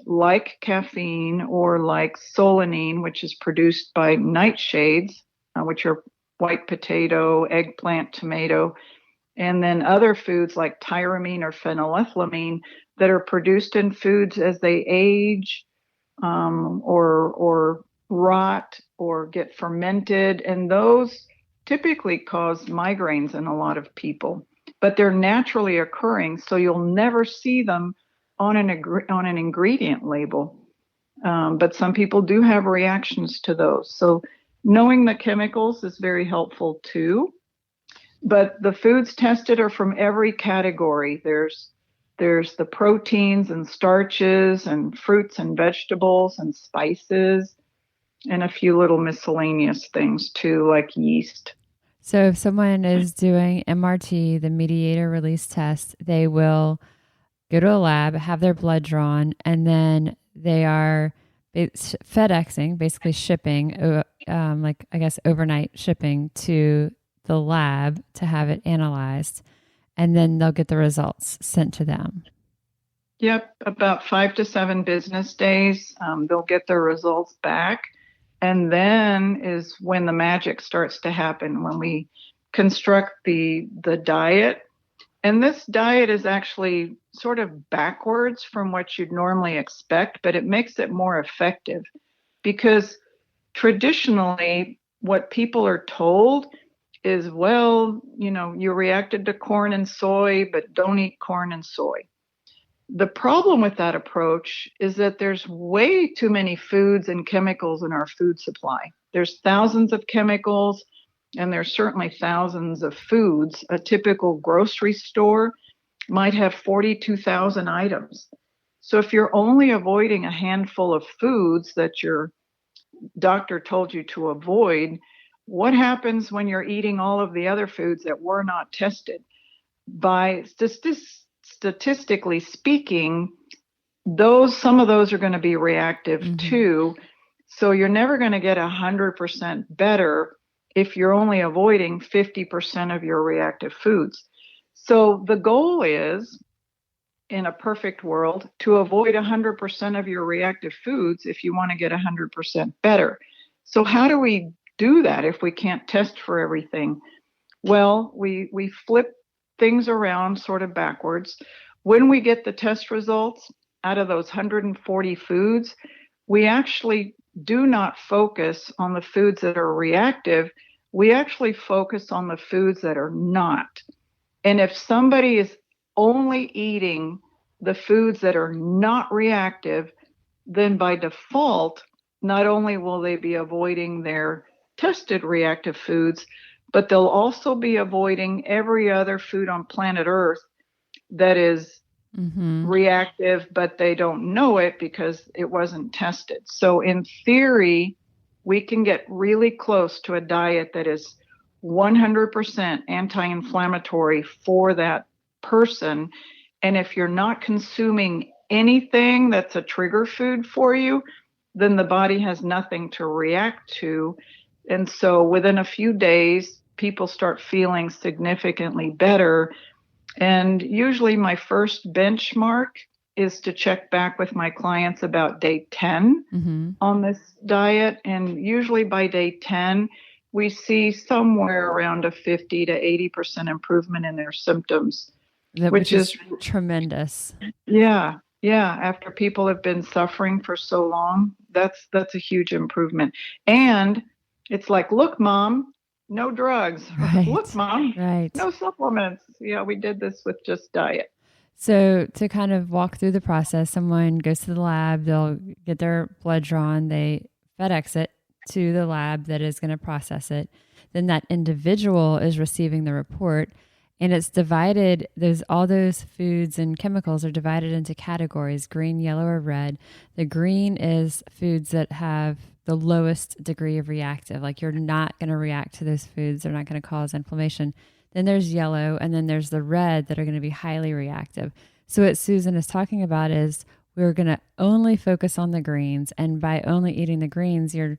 like caffeine or like solanine, which is produced by nightshades, which are white potato, eggplant, tomato, and then other foods like tyramine or phenylethylamine that are produced in foods as they age or rot or get fermented. And those typically cause migraines in a lot of people, but they're naturally occurring, so you'll never see them on an ingredient label. But some people do have reactions to those. So knowing the chemicals is very helpful too. But the foods tested are from every category. There's the proteins and starches and fruits and vegetables and spices. and a few little miscellaneous things too, like yeast. So if someone is doing MRT, the mediator release test, they will go to a lab, have their blood drawn, and then they are FedExing, basically shipping, like I guess overnight shipping to the lab to have it analyzed, and then they'll get the results sent to them. Yep, about 5 to 7 business days, they'll get their results back. And then is when the magic starts to happen, when we construct the diet. And this diet is actually sort of backwards from what you'd normally expect, but it makes it more effective because traditionally what people are told is, well, you reacted to corn and soy, but don't eat corn and soy. The problem with that approach is that there's way too many foods and chemicals in our food supply. There's thousands of chemicals, and there's certainly thousands of foods. A typical grocery store might have 42,000 items. So if you're only avoiding a handful of foods that your doctor told you to avoid, what happens when you're eating all of the other foods that were not tested? By statistically speaking, some of those are going to be reactive too. So you're never going to get 100% better if you're only avoiding 50% of your reactive foods. So the goal is, in a perfect world, to avoid 100% of your reactive foods if you want to get 100% better. So how do we do that if we can't test for everything? Well, we flip things around sort of backwards. When we get the test results out of those 140 foods, we actually do not focus on the foods that are reactive. We actually focus on the foods that are not. And if somebody is only eating the foods that are not reactive, then by default, not only will they be avoiding their tested reactive foods, but they'll also be avoiding every other food on planet Earth that is reactive, but they don't know it because it wasn't tested. So in theory, we can get really close to a diet that is 100% anti-inflammatory for that person. And if you're not consuming anything that's a trigger food for you, then the body has nothing to react to. And so within a few days, people start feeling significantly better. And usually my first benchmark is to check back with my clients about day 10 on this diet. And usually by day 10, we see somewhere around a 50 to 80% improvement in their symptoms, which is tremendous. Yeah. After people have been suffering for so long, that's a huge improvement. And it's like, look, Mom, no drugs. Right. Look, Mom, right. No supplements. Yeah, we did this with just diet. So to kind of walk through the process, someone goes to the lab, they'll get their blood drawn, they FedEx it to the lab that is going to process it. Then that individual is receiving the report, and it's divided. All those foods and chemicals are divided into categories: green, yellow, or red. The green is foods that have the lowest degree of reactive, like you're not going to react to those foods. They're not going to cause inflammation. Then there's yellow, and then there's the red that are going to be highly reactive. So what Susan is talking about is we're going to only focus on the greens, and by only eating the greens, you're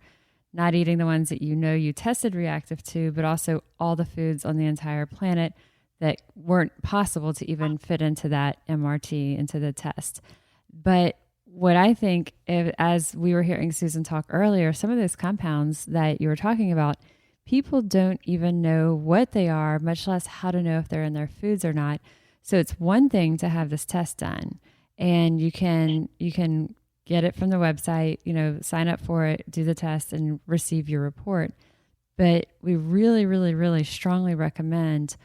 not eating the ones that you tested reactive to, but also all the foods on the entire planet that weren't possible to even fit into that MRT, into the test. But what I think, as we were hearing Susan talk earlier, some of those compounds that you were talking about, people don't even know what they are, much less how to know if they're in their foods or not. So it's one thing to have this test done, and you can get it from the website, sign up for it, do the test, and receive your report. But we really, really, really strongly recommend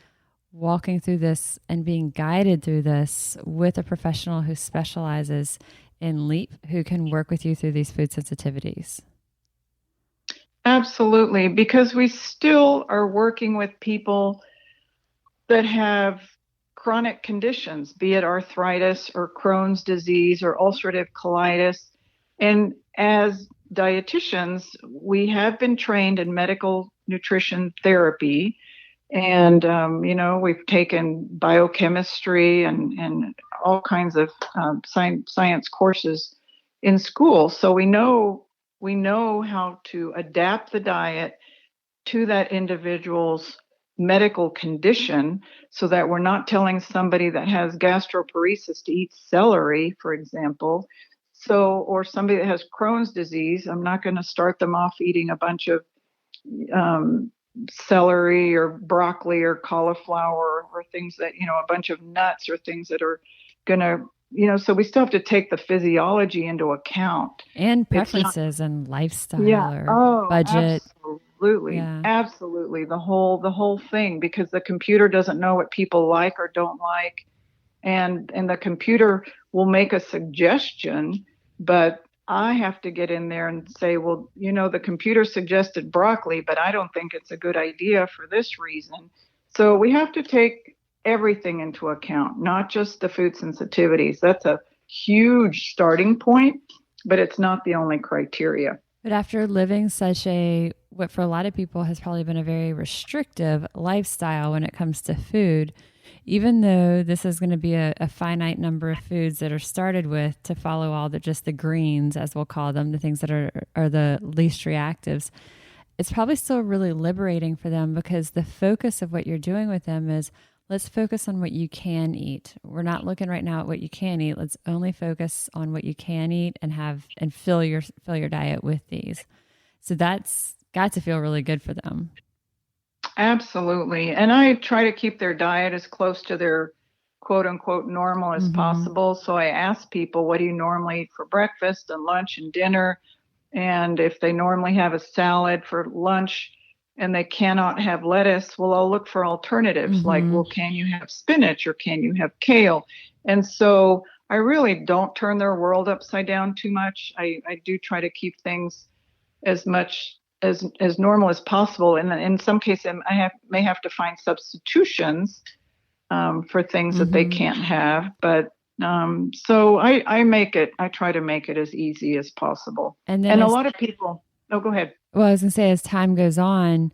walking through this and being guided through this with a professional who specializes in LEAP, who can work with you through these food sensitivities. Absolutely, because we still are working with people that have chronic conditions, be it arthritis or Crohn's disease or ulcerative colitis. And as dietitians, we have been trained in medical nutrition therapy. And, we've taken biochemistry and all kinds of science courses in school. So we know how to adapt the diet to that individual's medical condition, so that we're not telling somebody that has gastroparesis to eat celery, for example. So, or somebody that has Crohn's disease, I'm not going to start them off eating a bunch of celery or broccoli or cauliflower or things that, a bunch of nuts or things that are going to, so we still have to take the physiology into account. And preferences and lifestyle Yeah. or budget. Absolutely. Yeah. Absolutely. The whole thing, because the computer doesn't know what people like or don't like. And the computer will make a suggestion, but I have to get in there and say, well, the computer suggested broccoli, but I don't think it's a good idea for this reason. So we have to take everything into account, not just the food sensitivities. That's a huge starting point, but it's not the only criteria. But after living such what for a lot of people has probably been a very restrictive lifestyle when it comes to food, even though this is going to be a finite number of foods that are started with to follow all just the greens, as we'll call them, the things that are the least reactives, it's probably still really liberating for them, because the focus of what you're doing with them is, let's focus on what you can eat. We're not looking right now at what you can eat. Let's only focus on what you can eat and fill your diet with these. So that's got to feel really good for them. Absolutely. And I try to keep their diet as close to their quote unquote normal as possible. So I ask people, what do you normally eat for breakfast and lunch and dinner? And if they normally have a salad for lunch and they cannot have lettuce, well, I'll look for alternatives like, well, can you have spinach or can you have kale? And so I really don't turn their world upside down too much. I do try to keep things as much as normal as possible. And in some cases, I may have to find substitutions for things that they can't have. But so I try to make it as easy as possible. And a lot of people, go ahead. Well, I was going to say, as time goes on,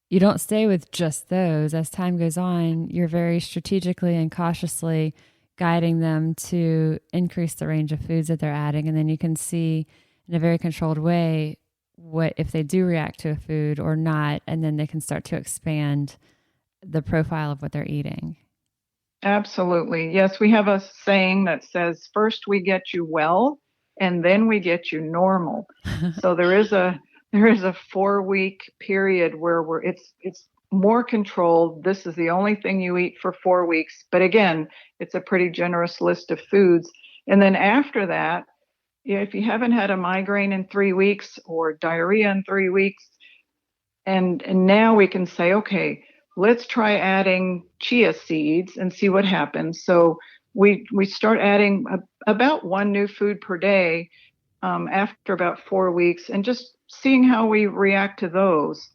you don't stay with just those. As time goes on, you're very strategically and cautiously guiding them to increase the range of foods that they're adding. And then you can see in a very controlled way what if they do react to a food or not, and then they can start to expand the profile of what they're eating. Absolutely. Yes, we have a saying that says, first we get you well, and then we get you normal. So there is a 4-week period where it's more controlled. This is the only thing you eat for 4 weeks. But again, it's a pretty generous list of foods. And then after that, if you haven't had a migraine in 3 weeks or diarrhea in 3 weeks, and now we can say, okay, let's try adding chia seeds and see what happens. So we start adding about one new food per day after about 4 weeks, and just seeing how we react to those.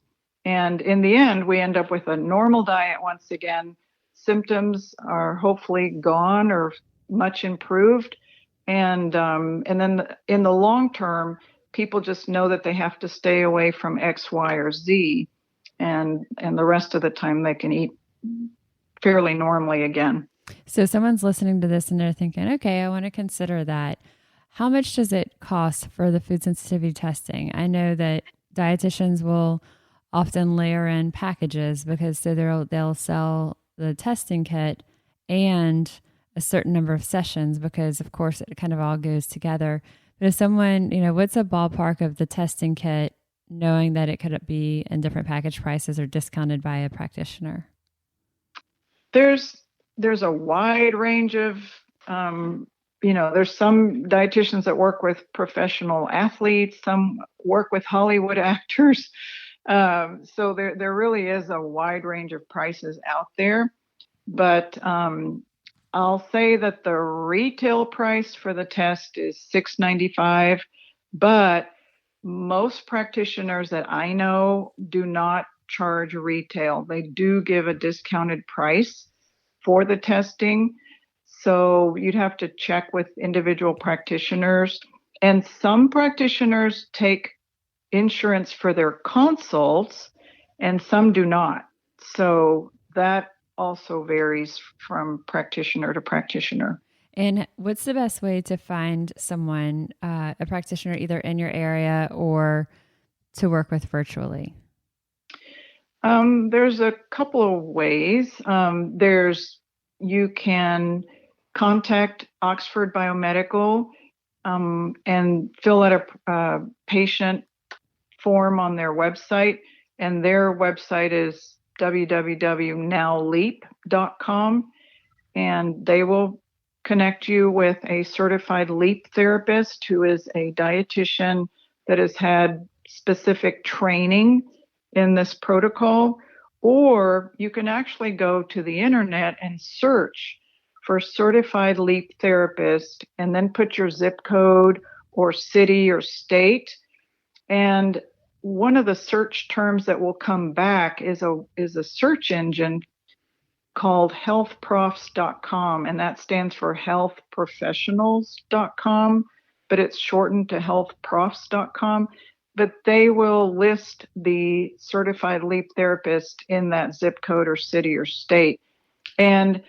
And in the end, we end up with a normal diet once again. Symptoms are hopefully gone or much improved. And then in the long term, people just know that they have to stay away from X, Y, or Z, and the rest of the time they can eat fairly normally again. So someone's listening to this and they're thinking, okay, I want to consider that. How much does it cost for the food sensitivity testing? I know that dietitians will often layer in packages, because they'll sell the testing kit and a certain number of sessions, because of course it kind of all goes together. But if someone, what's a ballpark of the testing kit, knowing that it could be in different package prices or discounted by a practitioner? There's a wide range of, there's some dietitians that work with professional athletes, some work with Hollywood actors. So there really is a wide range of prices out there. But I'll say that the retail price for the test is $6.95, but most practitioners that I know do not charge retail. They do give a discounted price for the testing. So you'd have to check with individual practitioners. And some practitioners take insurance for their consults and some do not. So that also varies from practitioner to practitioner. And what's the best way to find someone, a practitioner, either in your area or to work with virtually? There's a couple of ways. You can contact Oxford Biomedical and fill out a patient form on their website. And their website is www.nowleap.com. And they will connect you with a certified LEAP therapist who is a dietitian that has had specific training in this protocol. Or you can actually go to the internet and search for certified LEAP therapist and then put your zip code or city or state. And one of the search terms that will come back is a search engine called healthprofs.com, and that stands for healthprofessionals.com, but it's shortened to healthprofs.com. But they will list the certified LEAP therapist in that zip code or city or state. And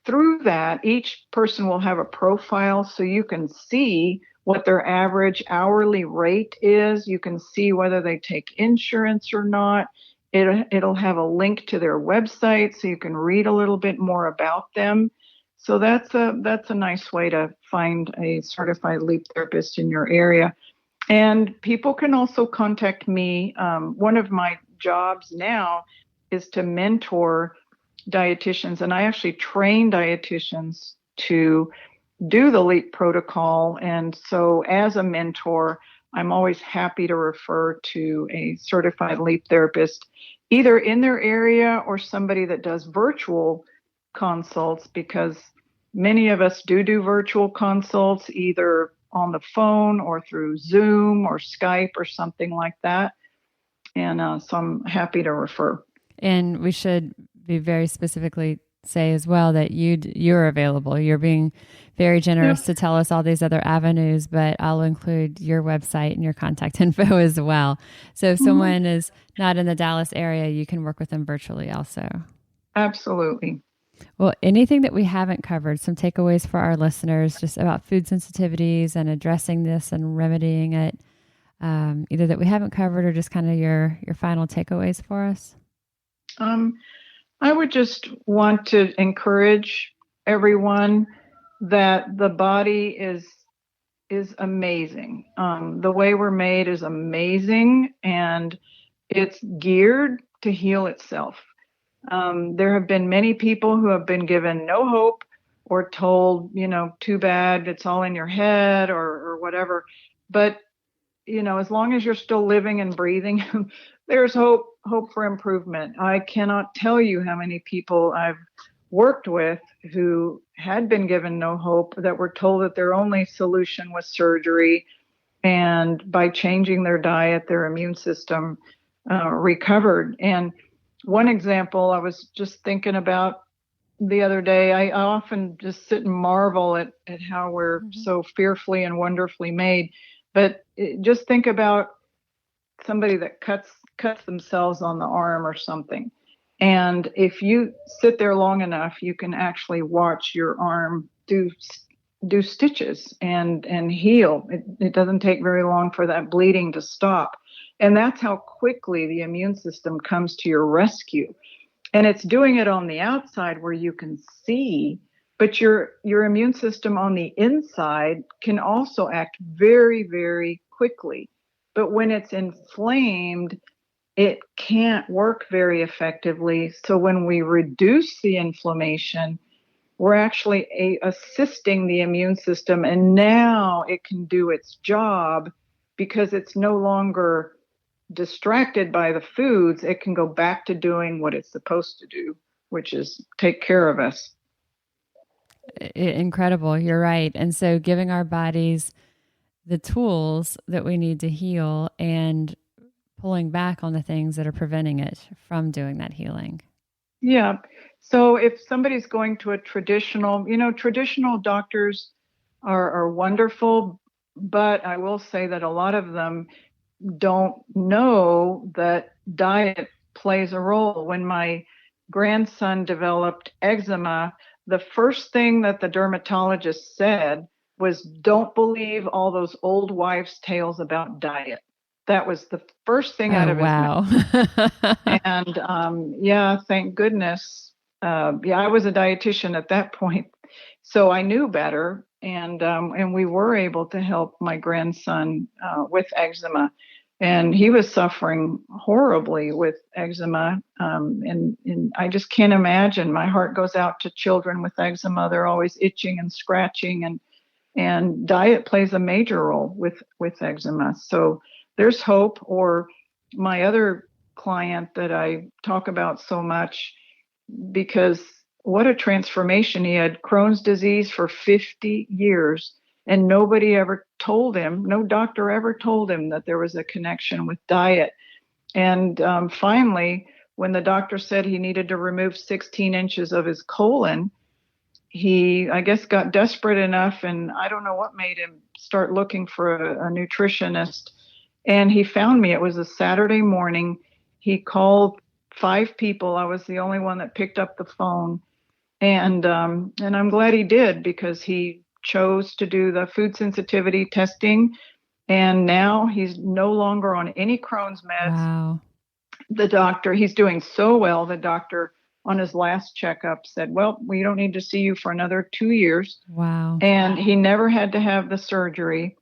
through that, each person will have a profile so you can see what their average hourly rate is. You can see whether they take insurance or not. It'll have a link to their website so you can read a little bit more about them. So that's a nice way to find a certified LEAP therapist in your area. And people can also contact me. One of my jobs now is to mentor dietitians, and I actually train dietitians to do the LEAP protocol. And so as a mentor, I'm always happy to refer to a certified LEAP therapist, either in their area or somebody that does virtual consults, because many of us do virtual consults either on the phone or through Zoom or Skype or something like that. And so I'm happy to refer. And we should be very specifically say as well that you're available. You're being very generous to tell us all these other avenues, but I'll include your website and your contact info as well. So if someone is not in the Dallas area, you can work with them virtually also. Absolutely. Well, anything that we haven't covered, some takeaways for our listeners just about food sensitivities and addressing this and remedying it, either that we haven't covered or just kind of your final takeaways for us? I would just want to encourage everyone that the body is amazing. The way we're made is amazing, and it's geared to heal itself. There have been many people who have been given no hope or told, too bad, it's all in your head or whatever. But, as long as you're still living and breathing, there's hope for improvement. I cannot tell you how many people I've worked with who had been given no hope, that were told that their only solution was surgery. And by changing their diet, their immune system recovered. And one example I was just thinking about the other day, I often just sit and marvel at how we're so fearfully and wonderfully made. But just think about somebody that cuts themselves on the arm or something. And if you sit there long enough, you can actually watch your arm do stitches and heal. It doesn't take very long for that bleeding to stop. And that's how quickly the immune system comes to your rescue. And it's doing it on the outside where you can see, but your immune system on the inside can also act very, very quickly. But when it's inflamed, it can't work very effectively. So when we reduce the inflammation, we're actually assisting the immune system, and now it can do its job because it's no longer distracted by the foods. It can go back to doing what it's supposed to do, which is take care of us. Incredible. You're right. And so giving our bodies the tools that we need to heal and pulling back on the things that are preventing it from doing that healing. Yeah. So if somebody's going to a traditional doctors are wonderful, but I will say that a lot of them don't know that diet plays a role. When my grandson developed eczema, the first thing that the dermatologist said was, don't believe all those old wives' tales about diet. That was the first thing out Oh, of his mouth. wow. And yeah, thank goodness. Yeah, I was a dietitian at that point, so I knew better, and we were able to help my grandson with eczema, and he was suffering horribly with eczema, and I just can't imagine. My heart goes out to children with eczema. They're always itching and scratching, and diet plays a major role with eczema. So there's hope. Or my other client that I talk about so much, because what a transformation. He had Crohn's disease for 50 years, and nobody ever told him, no doctor ever told him that there was a connection with diet. And finally, when the doctor said he needed to remove 16 inches of his colon, he, I guess, got desperate enough, and I don't know what made him start looking for a nutritionist. And he found me. It was a Saturday morning. He called 5 people. I was the only one that picked up the phone, and I'm glad he did, because he chose to do the food sensitivity testing, and now he's no longer on any Crohn's meds. Wow. The doctor, he's doing so well. The doctor on his last checkup said, well, we don't need to see you for another 2 years. Wow. And he never had to have the surgery.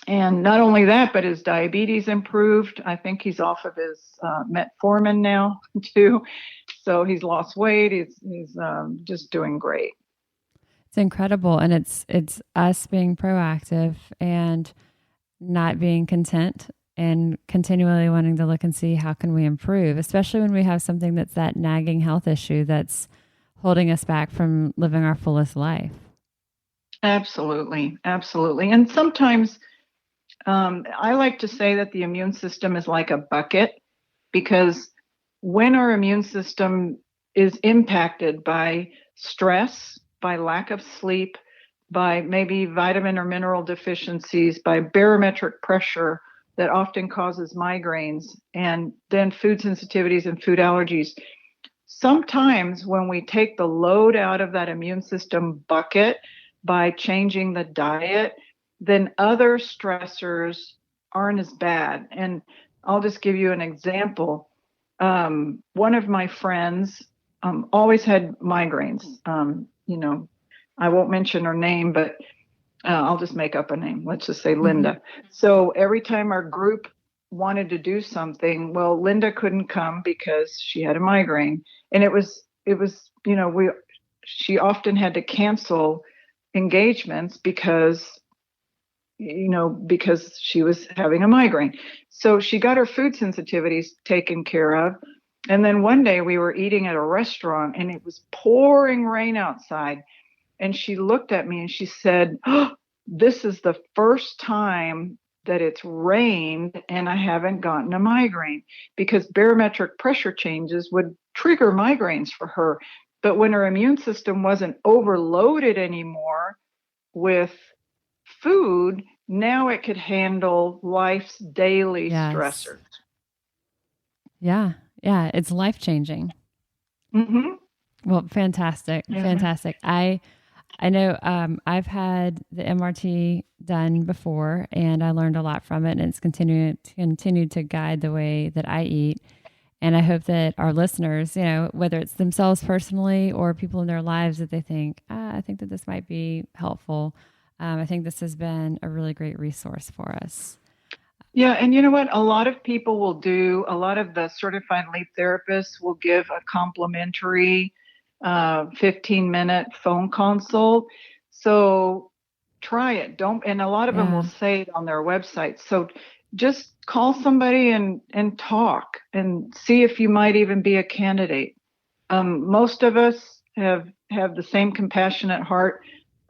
And not only that, but his diabetes improved. I think he's off of his metformin now too. So he's lost weight. He's just doing great. It's incredible. And it's us being proactive and not being content and continually wanting to look and see how can we improve, especially when we have something that's that nagging health issue that's holding us back from living our fullest life. Absolutely. Absolutely. And sometimes I like to say that the immune system is like a bucket, because when our immune system is impacted by stress, by lack of sleep, by maybe vitamin or mineral deficiencies, by barometric pressure that often causes migraines, and then food sensitivities and food allergies. Sometimes when we take the load out of that immune system bucket by changing the diet, then other stressors aren't as bad. And I'll just give you an example. One of my friends always had migraines. I won't mention her name, but I'll just make up a name. Let's just say Linda. So every time our group wanted to do something, well, Linda couldn't come because she had a migraine, and it was she often had to cancel engagements because she was having a migraine. So she got her food sensitivities taken care of. And then one day we were eating at a restaurant, and it was pouring rain outside. And she looked at me and she said, oh, this is the first time that it's rained and I haven't gotten a migraine, because barometric pressure changes would trigger migraines for her. But when her immune system wasn't overloaded anymore with food, now it could handle life's daily stressors. Yeah. Yeah. It's life-changing. Mm-hmm. Well, fantastic. Yeah. Fantastic. I know I've had the MRT done before, and I learned a lot from it, and it's continued to guide the way that I eat. And I hope that our listeners, whether it's themselves personally or people in their lives, that they think, I think that this might be helpful. I think this has been a really great resource for us. Yeah. And you know what? A lot of people will do, a lot of the certified leap therapists will give a complimentary 15-minute phone consult. So try it. And a lot of them will say it on their website. So just call somebody and talk and see if you might even be a candidate. Most of us have the same compassionate heart.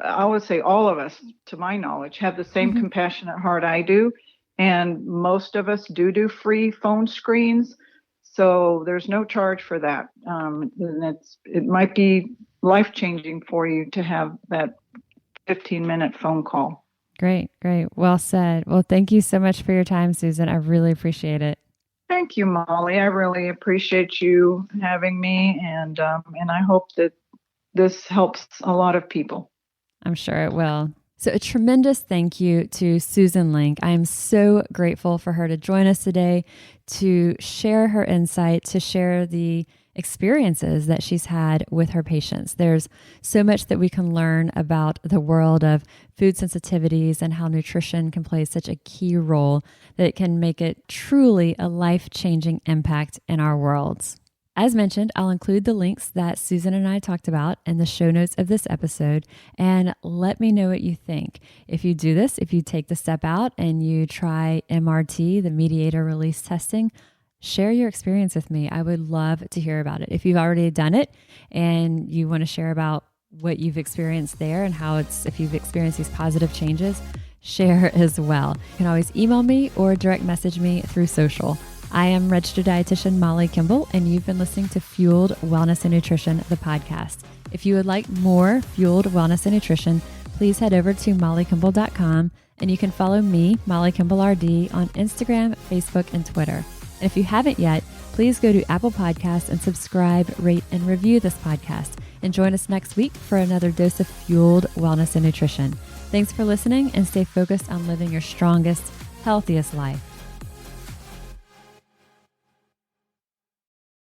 I would say all of us, to my knowledge, have the same compassionate heart I do. And most of us do free phone screens. So there's no charge for that. And it might be life-changing for you to have that 15-minute phone call. Great. Well said. Well, thank you so much for your time, Susan. I really appreciate it. Thank you, Molly. I really appreciate you having me, and I hope that this helps a lot of people. I'm sure it will. So a tremendous thank you to Susan Linke. I am so grateful for her to join us today, to share her insight, to share the experiences that she's had with her patients. There's so much that we can learn about the world of food sensitivities and how nutrition can play such a key role that it can make it truly a life-changing impact in our worlds. As mentioned, I'll include the links that Susan and I talked about in the show notes of this episode, and let me know what you think. If you do this, if you take the step out and you try MRT, the mediator release testing, share your experience with me. I would love to hear about it. If you've already done it and you want to share about what you've experienced there and how if you've experienced these positive changes, share as well. You can always email me or direct message me through social. I am registered dietitian Molly Kimball, and you've been listening to Fueled Wellness and Nutrition, the podcast. If you would like more Fueled Wellness and Nutrition, please head over to mollykimball.com, and you can follow me, Molly Kimball RD, on Instagram, Facebook, and Twitter. And if you haven't yet, please go to Apple Podcasts and subscribe, rate, and review this podcast. And join us next week for another dose of Fueled Wellness and Nutrition. Thanks for listening, and stay focused on living your strongest, healthiest life.